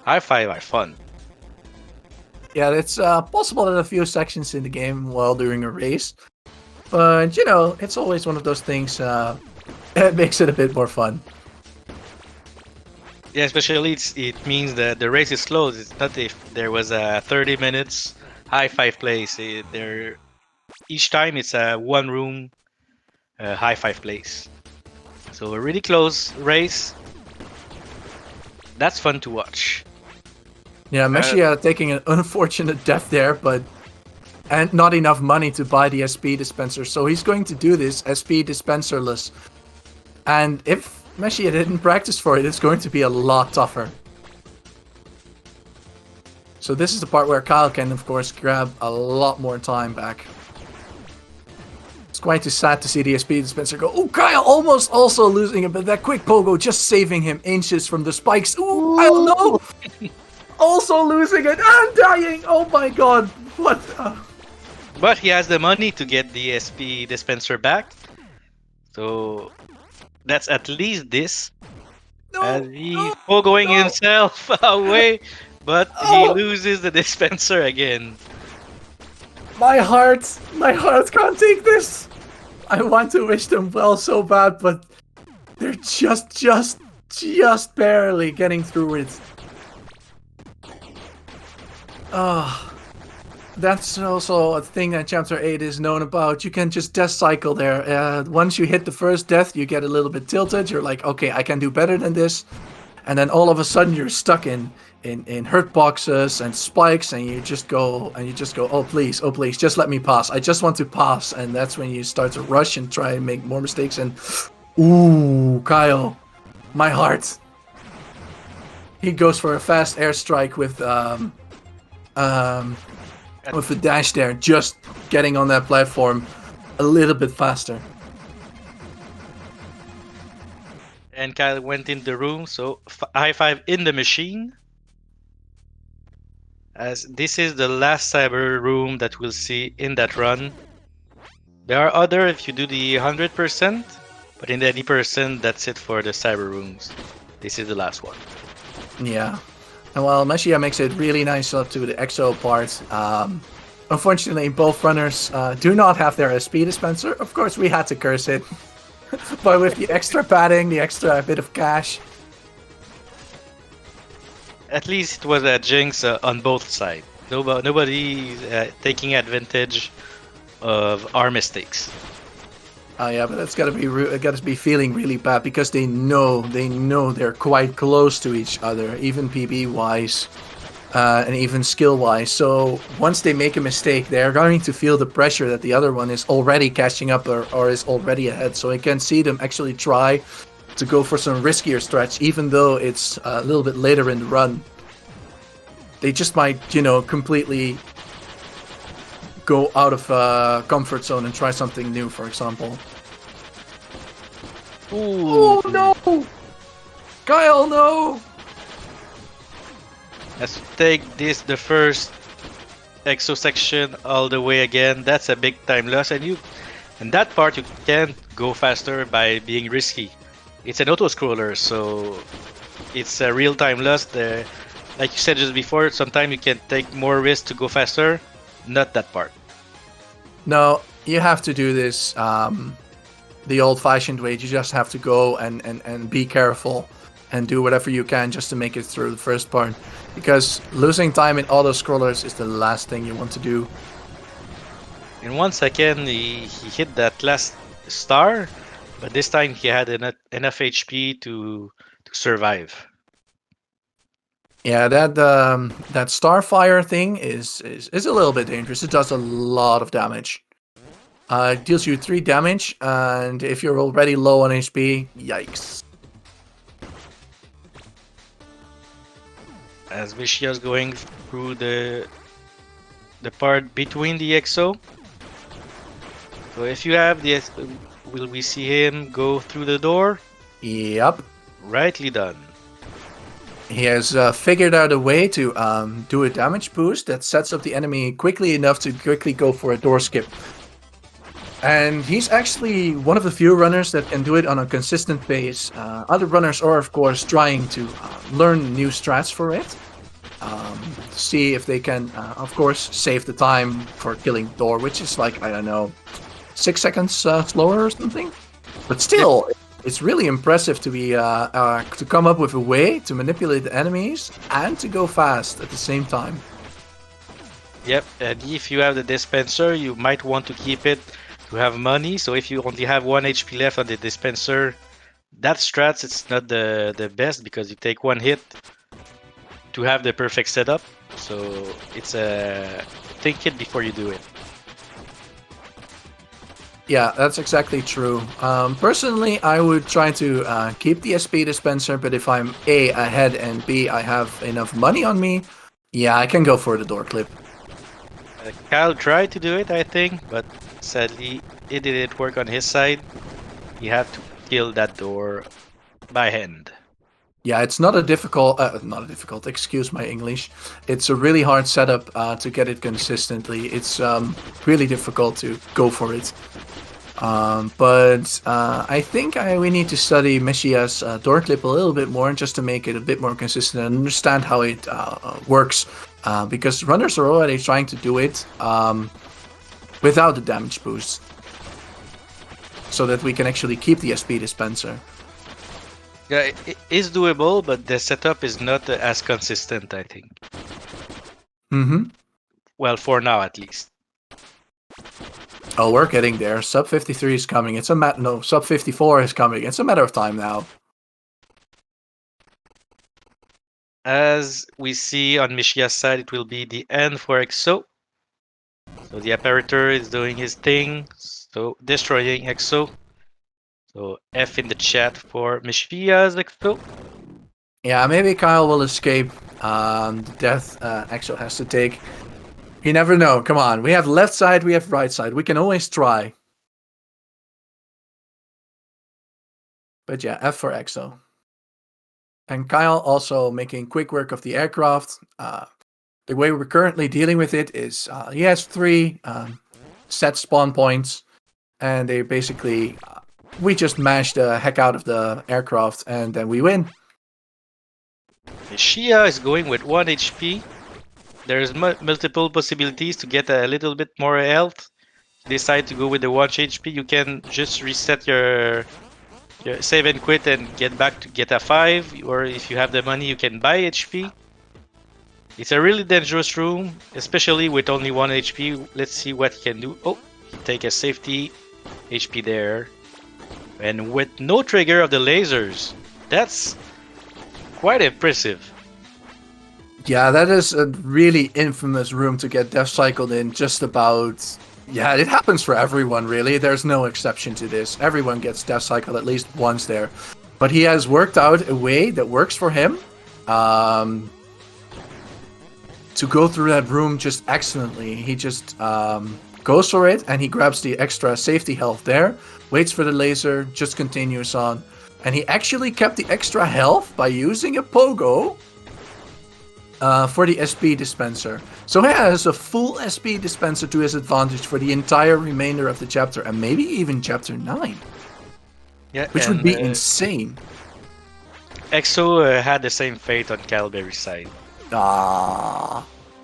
High five are fun. Yeah, it's possible that a few sections in the game while doing a race, but it's always one of those things. It makes it a bit more fun. Yeah, especially it means that the race is closed. It's not if there was a 30 minutes high five place. Each time it's a one room high five place. So a really close race. That's fun to watch. Yeah, Meshia taking an unfortunate death there, and not enough money to buy the SP dispenser, so he's going to do this SP dispenserless. And if Meshia didn't practice for it, it's going to be a lot tougher. So this is the part where Kyle can, of course, grab a lot more time back. It's quite sad to see the SP dispenser go. Oh, Kyle almost also losing it, but that quick pogo just saving him inches from the spikes. Ooh, Kyle, no! Also losing it and dying. Oh my god. What? But he has the money to get the SP dispenser back. So that's at least this. No, He's pogoing himself away, but he loses the dispenser again. My heart can't take this. I want to wish them well so bad, but they're just barely getting through it. That's also a thing that Chapter 8 is known about. You can just death cycle there. Once you hit the first death, you get a little bit tilted. You're like, okay, I can do better than this. And then all of a sudden you're stuck in hurt boxes and spikes, and you just go, oh please, just let me pass. I just want to pass. And that's when you start to rush and try and make more mistakes. And ooh, Kyle, my heart. He goes for a fast airstrike with the dash there, just getting on that platform a little bit faster. And Kyle went in the room, so high five in the machine. As this is the last cyber room that we'll see in that run. There are other if you do the 100%, but in the 80%, that's it for the cyber rooms. This is the last one. Yeah. And while Meshia makes it really nice up to the EXO part, unfortunately both runners do not have their SP dispenser. Of course we had to curse it. But with the extra padding, the extra bit of cash. At least it was a jinx on both sides. Nobody taking advantage of our mistakes. Oh yeah, but that's gotta be feeling really bad, because they know they're quite close to each other, even PB wise, and even skill wise. So once they make a mistake, they're going to feel the pressure that the other one is already catching up or is already ahead. So I can see them actually try to go for some riskier stretch, even though it's a little bit later in the run. They just might, completely go out of comfort zone and try something new, for example. Ooh. Oh no! Kyle, no! Let's take the first exo section all the way again. That's a big time loss, and that part you can't go faster by being risky. It's an auto scroller, so it's a real time loss. Like you said just before, sometimes you can take more risk to go faster. Not that part. No, you have to do this the old-fashioned way. You just have to go and be careful and do whatever you can just to make it through the first part. Because losing time in auto-scrollers is the last thing you want to do. In 1 second, he hit that last star, but this time he had enough HP to survive. Yeah, that Starfire thing is a little bit dangerous. It does a lot of damage. It deals you 3 damage, and if you're already low on HP, yikes. As Vishia's going through the part between the EXO. So if you have the, will we see him go through the door? Yep. Rightly done. He has figured out a way to do a damage boost that sets up the enemy quickly enough to quickly go for a door skip. And he's actually one of the few runners that can do it on a consistent base. Other runners are, of course, trying to learn new strats for it. See if they can, of course, save the time for killing door, which is like, I don't know, 6 seconds slower or something. But still, it's really impressive to be to come up with a way to manipulate the enemies and to go fast at the same time. Yep, and if you have the dispenser, you might want to keep it to have money. So if you only have 1 HP left on the dispenser, that strats it's not the best because you take 1 hit to have the perfect setup. So it's a think it before you do it. Yeah, that's exactly true. Personally, I would try to keep the SP dispenser, but if I'm A, ahead, and B, I have enough money on me, yeah, I can go for the door clip. Kyle tried to do it, I think, but sadly it didn't work on his side. He had to kill that door by hand. Yeah, it's not a difficult, excuse my English. It's a really hard setup to get it consistently. It's really difficult to go for it. But I think we need to study Meshia's door clip a little bit more just to make it a bit more consistent and understand how it works. Because runners are already trying to do it without the damage boost. So that we can actually keep the SP dispenser. Yeah, it is doable, but the setup is not as consistent, I think. Mm-hmm. Well, for now at least. Oh, we're getting there. Sub 53 is coming. It's a no, sub 54 is coming. It's a matter of time now. As we see on Mishia's side, it will be the end for EXO. So the apparator is doing his thing, so destroying EXO. So F in the chat for Mishia's EXO. Yeah, maybe Kyle will escape the death Exo has to take. You never know. Come on. We have left side, we have right side. We can always try. But yeah, F for Exo. And Kyle also making quick work of the aircraft. The way we're currently dealing with it is he has 3 set spawn points. And they basically... we just mash the heck out of the aircraft and then we win. Mishia is going with 1 HP. There's multiple possibilities to get a little bit more health. Decide to go with the 1 HP, you can just reset your save and quit and get back to get a 5, or if you have the money you can buy HP. It's a really dangerous room, especially with only 1 HP. Let's see what he can do. Oh, he take a safety HP there. And with no trigger of the lasers, that's quite impressive. Yeah, that is a really infamous room to get death cycled in just about... yeah, it happens for everyone, really. There's no exception to this. Everyone gets death cycled at least once there. But he has worked out a way that works for him to go through that room just excellently. He just goes for it, and he grabs the extra safety health there, waits for the laser, just continues on. And he actually kept the extra health by using a pogo for the SP dispenser. So he has a full SP dispenser to his advantage for the entire remainder of the chapter, and maybe even chapter 9. Yeah, which would be insane. EXO had the same fate on Calberry's side.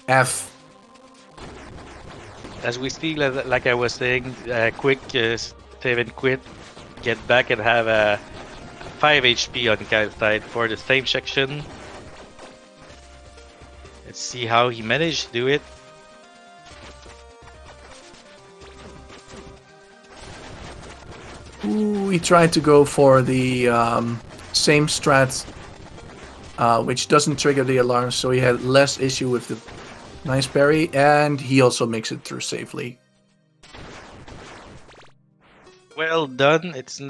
F. As we see, like I was saying, quick save and quit, get back and have a 5 HP on Kyle's side for the same section. Let's see how he managed to do it. Ooh, he tried to go for the same strat, which doesn't trigger the alarm, so he had less issue with the nice parry, and he also makes it through safely. Well done. It's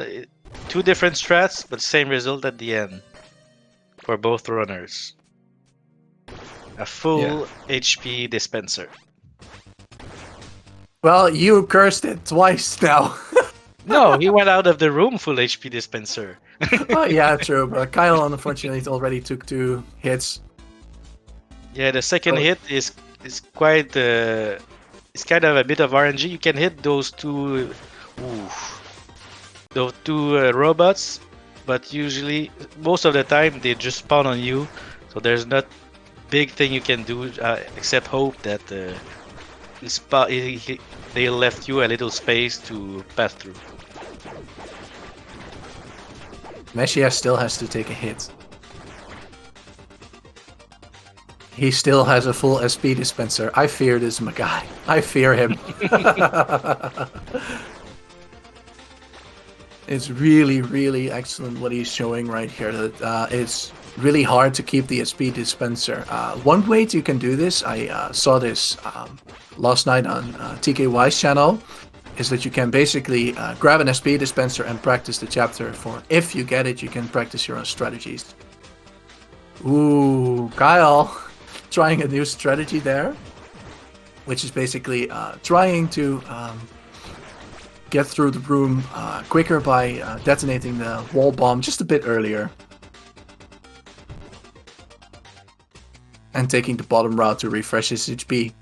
two different strats, but same result at the end for both runners. A full HP dispenser. Well, you cursed it twice now. No, he went out of the room full HP dispenser. Oh, yeah, true. But Kyle, unfortunately, already took 2 hits. Yeah, the second hit is quite. It's kind of a bit of RNG. You can hit those two robots, but usually, most of the time, they just spawn on you. So there's not big thing you can do except hope that they left you a little space to pass through. Messiah still has to take a hit. He still has a full SP dispenser. I fear this guy. I fear him. It's really, really excellent what he's showing right here. That it's really hard to keep the SP dispenser. One way you can do this, I saw this last night on TKY's channel, is that you can basically grab an SP dispenser and practice the chapter for. If you get it, you can practice your own strategies. Ooh, Kyle trying a new strategy there, which is basically trying to get through the room quicker by detonating the wall bomb just a bit earlier. And taking the bottom route to refresh his HP.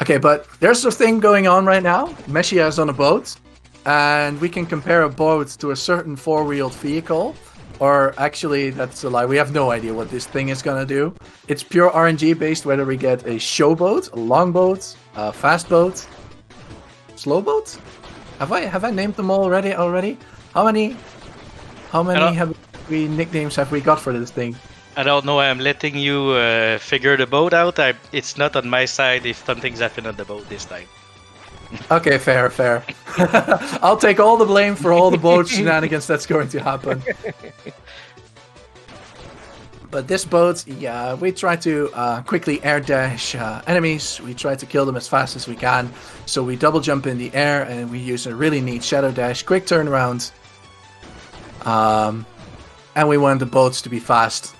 Okay, but there's a thing going on right now. Messiah is on a boat, and we can compare a boat to a certain 4-wheeled vehicle. Or actually, that's a lie. We have no idea what this thing is gonna do. It's pure RNG based, whether we get a show boat, a long boat, a fast boat, slow boat. Have I named them all already? How many nicknames have we got for this thing? I don't know. I'm letting you figure the boat out. It's not on my side if something's happened on the boat this time. Okay, fair. I'll take all the blame for all the boat shenanigans that's going to happen. But this boat, yeah, we try to quickly air dash enemies. We try to kill them as fast as we can. So we double jump in the air and we use a really neat shadow dash, quick turnaround. And we want the boats to be fast.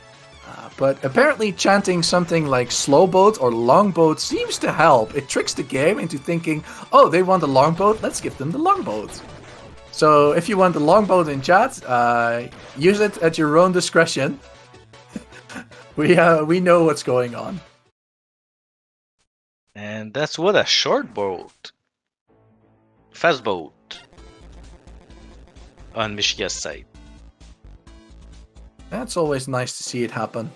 But apparently chanting something like slow boat or long boat seems to help. It tricks the game into thinking, oh, they want a long boat, let's give them the long boat. So if you want the long boat in chat, use it at your own discretion. We know what's going on. And that's what a short boat. Fast boat. On Michiga's side. That's always nice to see it happen.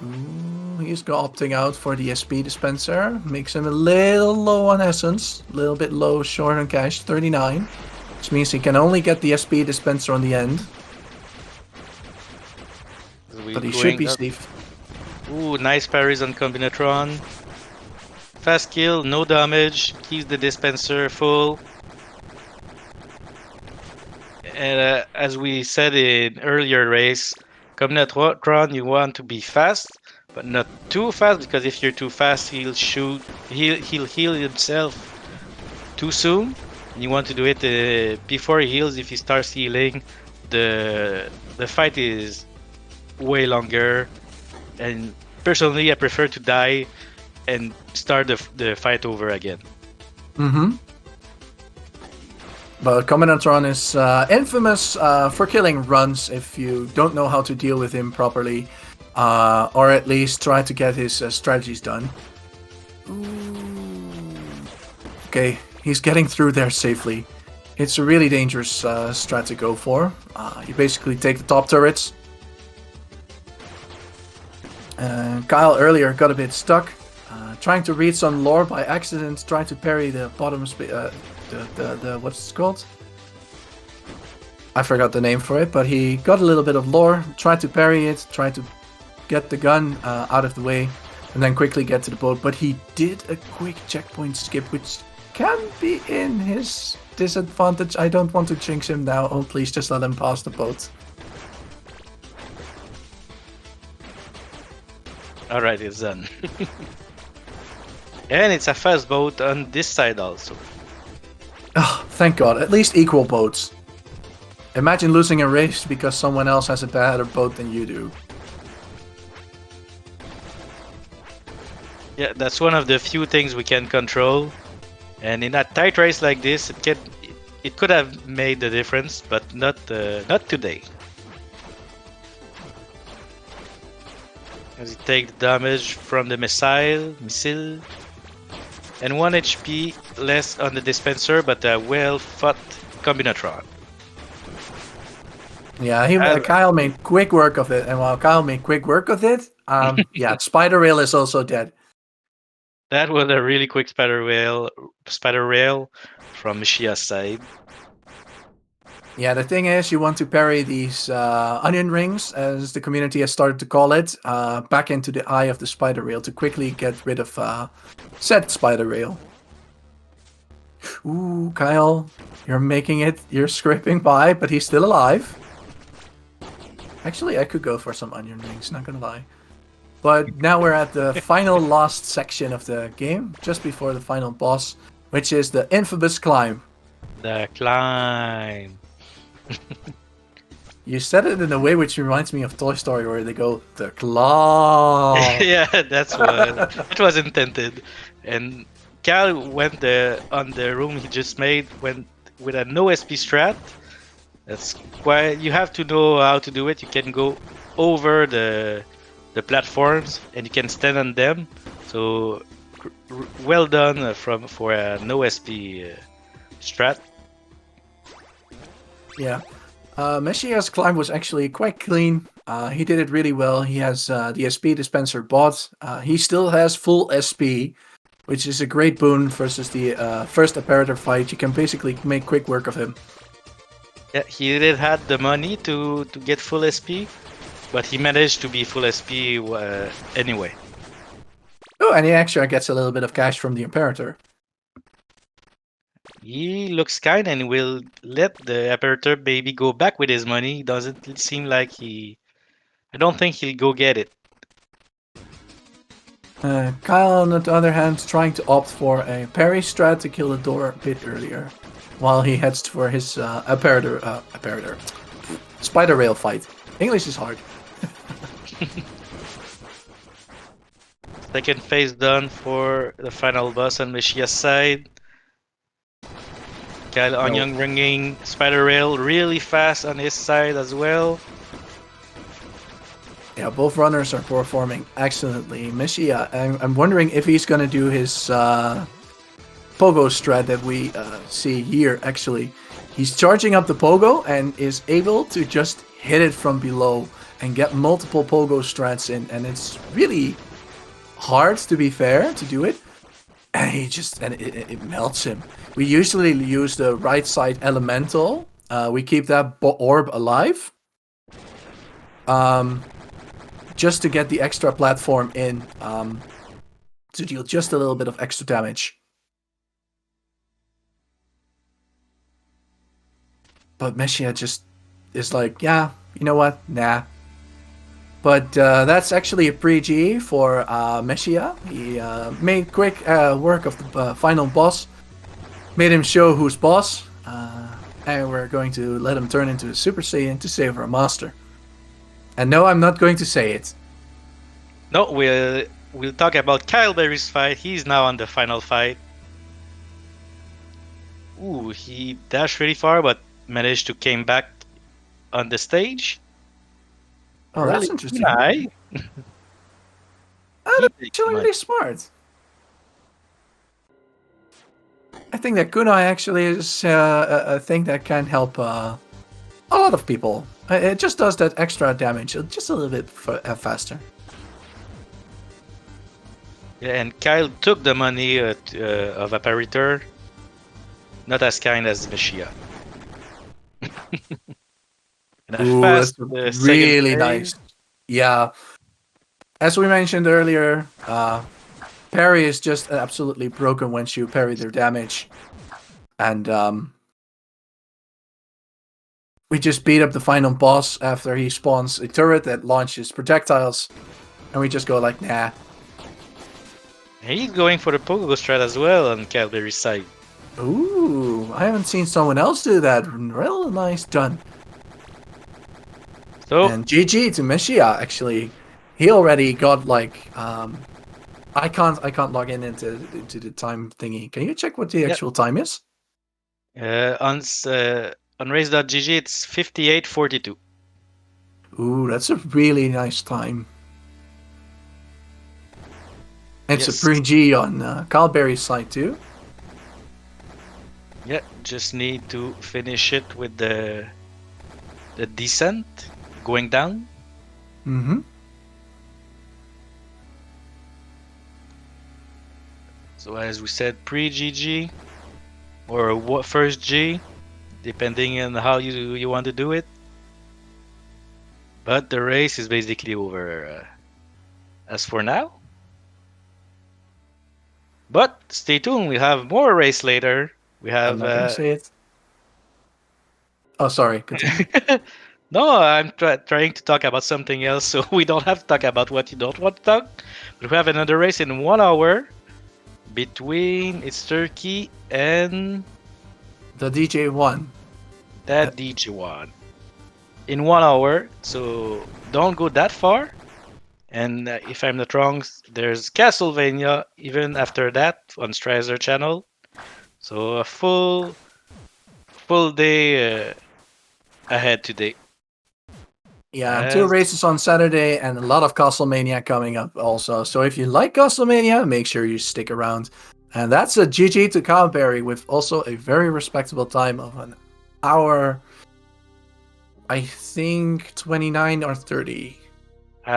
Ooh, he's opting out for the SP dispenser. Makes him a little low on essence. A little bit low, short on cash, 39. Which means he can only get the SP dispenser on the end. But he should be safe. Ooh, nice parries on Combinatron. Fast kill, no damage. Keeps the dispenser full. And as we said in earlier race, Combinatron, you want to be fast, but not too fast, because if you're too fast, he'll heal himself too soon. And you want to do it before he heals. If he starts healing, the fight is way longer, and personally, I prefer to die and start the fight over again. Mm-hmm. But Commandantron is infamous for killing runs if you don't know how to deal with him properly, or at least try to get his strategies done. Okay, he's getting through there safely. It's a really dangerous strat to go for. You basically take the top turrets. Kyle earlier got a bit stuck, trying to read some lore by accident, trying to parry the bottom the what's it called? I forgot the name for it, but he got a little bit of lore, tried to parry it, tried to get the gun out of the way, and then quickly get to the boat. But he did a quick checkpoint skip, which can be in his disadvantage. I don't want to jinx him now. Oh, please just let him pass the boat. Alright, it's done. And it's a fast boat on this side also. Oh, thank God. At least equal boats. Imagine losing a race because someone else has a better boat than you do. Yeah, that's one of the few things we can control. And in a tight race like this, it could have made the difference, but not today. As you take the damage from the missile, and 1 HP less on the dispenser, but a well-fought Combinatron. Yeah, Kyle made quick work of it, and while Kyle made quick work of it, yeah, Spider Rail is also dead. That was a really quick spider rail from Mishia's side. Yeah, the thing is, you want to parry these onion rings, as the community has started to call it, back into the eye of the spider rail to quickly get rid of said spider rail. Ooh, Kyle, you're making it. You're scraping by, but he's still alive. Actually, I could go for some onion rings, not gonna lie. But now we're at the final last section of the game, just before the final boss, which is the infamous climb. The climb. You said it in a way which reminds me of Toy Story, where they go, the claw. Yeah, that's what it was intended. And Cal went on the room he just made went with a no SP strat. That's why you have to know how to do it. You can go over the platforms and you can stand on them. So well done for a no SP strat. Yeah. Meshia's climb was actually quite clean. He did it really well. He has the SP dispenser bot. He still has full SP, which is a great boon versus the first apparator fight. You can basically make quick work of him. Yeah, he did had the money to get full SP, but he managed to be full SP anyway. Oh, and he actually gets a little bit of cash from the apparator. He looks kind and will let the apparator baby go back with his money. Doesn't seem like I don't think he'll go get it. Kyle, on the other hand, trying to opt for a parry strat to kill the door a bit earlier, while he heads for his spider rail fight. English is hard. Second phase done for the final boss on Meshia's side. Kyle onion ringing spider rail really fast on his side as well. Yeah, both runners are performing excellently. Meshia, I'm wondering if he's gonna do his pogo strat that we see here. Actually, he's charging up the pogo and is able to just hit it from below and get multiple pogo strats in, and it's really hard, to be fair, to do it. And it melts him. We usually use the right side elemental. We keep that orb alive. Just to get the extra platform in, to deal just a little bit of extra damage. But Meshia just is like, yeah, you know what? Nah. But that's actually a pre-GE for Meshia. He made quick work of the final boss. Made him show who's boss. And we're going to let him turn into a Super Saiyan to save our master. And no, I'm not going to say it. No, we'll talk about Kyle Berry's fight. He's now on the final fight. Ooh, he dashed really far, but managed to came back on the stage. Oh, that's Really interesting. high. Oh, He that's takes actually much. really smart. I think that kunai actually is a thing that can help a lot of people. It just does that extra damage just a little bit faster. Yeah, and Kyle took the money of Apparitor, not as kind as Meshia. In a Ooh, fast that's second really phase. nice. Yeah, as we mentioned earlier, parry is just absolutely broken once you parry their damage, and we just beat up the final boss after he spawns a turret that launches projectiles, and we just go like, nah. He's going for the pogo strat as well on Calvary's side. Ooh, I haven't seen someone else do that. Real nice done. So And GG to Meshia, actually. He already got like I can't log into the time thingy. Can you check what the yeah, actual time is? on race.gg it's 58:42. Ooh, that's a really nice time. It's a Yes. pre-G on Calberry's side too. Yeah, just need to finish it with the descent going down. Mm-hmm. So as we said, pre-GG or what first G, depending on how you want to do it. But the race is basically over as for now. But stay tuned, we have more race later. We I'm have not gonna say it. Oh, sorry. Continue. no, I'm trying to talk about something else, so we don't have to talk about what you don't want to talk. But we have another race in 1 hour between it's Turkey and The DJ won. that DJ one in 1 hour. So don't go that far. And if I'm not wrong, there's Castlevania even after that on Strizer channel. So a full day ahead today. Yeah, 2 As races on Saturday and a lot of Castlemania coming up also. So if you like Castlemania, make sure you stick around. And that's a GG to Calberry with also a very respectable time of an hour, I think 29 or 30.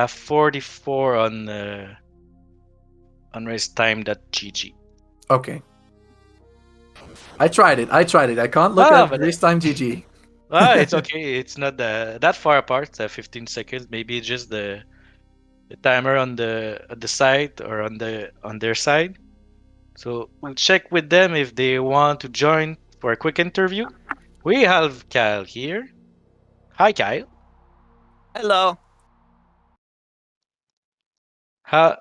44 on racetime.gg. Okay. I tried it. I can't look Ah, at but race time GG. it's okay. It's not that far apart. 15 seconds. Maybe it's just the timer on the side or on their side. So we'll check with them if they want to join for a quick interview. We have Kyle here. Hi, Kyle. Hello. How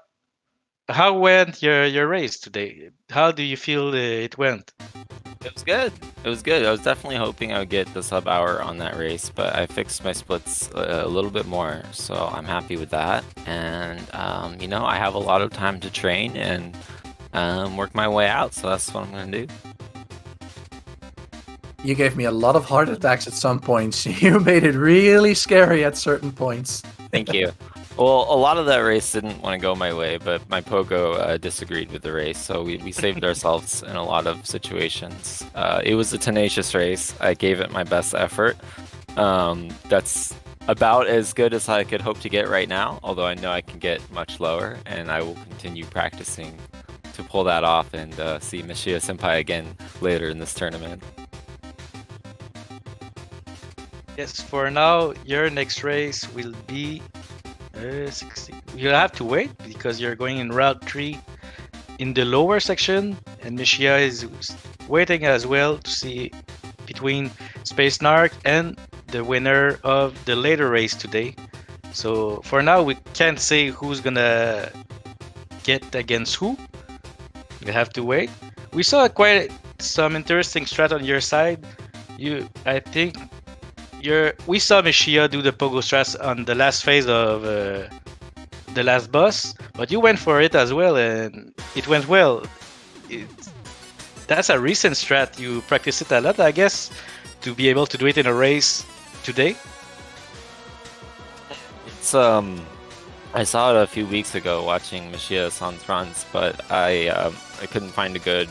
how went your race today? How do you feel it went? It was good. It was good. I was definitely hoping I would get the sub hour on that race, but I fixed my splits a little bit more, so I'm happy with that. And I have a lot of time to train and work my way out, so that's what I'm gonna do. You gave me a lot of heart attacks at some points. You made it really scary at certain points. Thank you. Well, a lot of that race didn't want to go my way, but my Pogo disagreed with the race, so we saved ourselves in a lot of situations. It was a tenacious race. I gave it my best effort. That's about as good as I could hope to get right now, although I know I can get much lower, and I will continue practicing to pull that off and see Meshia Senpai again later in this tournament. Yes, for now, your next race will be 16. You'll have to wait because you're going in Route 3 in the lower section, and Mishia is waiting as well to see between Space Narc and the winner of the later race today. So for now, we can't say who's gonna get against who. We have to wait. We saw quite some interesting strat on your side. I think we saw Mishia do the pogo strats on the last phase of the the last boss, but you went for it as well, and it went well. That's a recent strat. You practice it a lot, I guess, to be able to do it in a race today. It's I saw it a few weeks ago watching Machia-san's runs, but I couldn't find a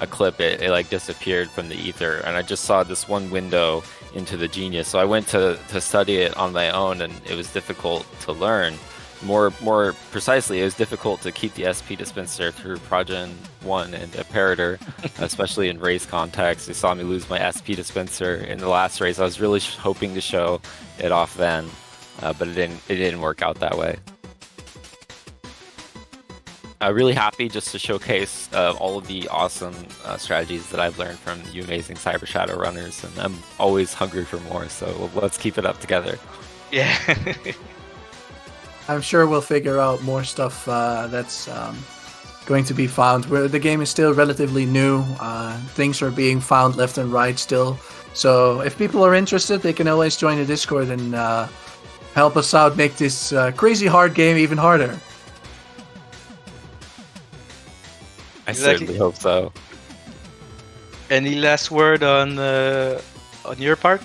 clip. It like disappeared from the ether, and I just saw this one window into the genius. So I went to study it on my own, and it was difficult to learn. More precisely, it was difficult to keep the SP dispenser through Progen 1 and Imperator, especially in race context. You saw me lose my SP dispenser in the last race. I was really hoping to show it off then, but it didn't work out that way. Really happy just to showcase all of the awesome strategies that I've learned from you amazing Cyber Shadow runners, and I'm always hungry for more, so let's keep it up together. Yeah. I'm sure we'll figure out more stuff that's going to be found. The game is still relatively new. Things are being found left and right still. So if people are interested, they can always join the Discord and help us out, make this crazy hard game even harder. I certainly hope so. Any last word on your part?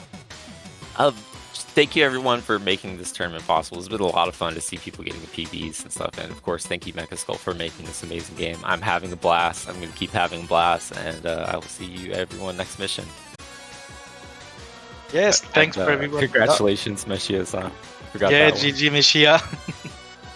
Thank you everyone for making this tournament possible. It's been a lot of fun to see people getting the PBs and stuff. And of course, thank you Mekaskull for making this amazing game. I'm having a blast. I'm going to keep having a blast, and I will see you everyone next mission. Yes, thanks for everyone. Congratulations, Meshia-san. Yeah, GG Meshia.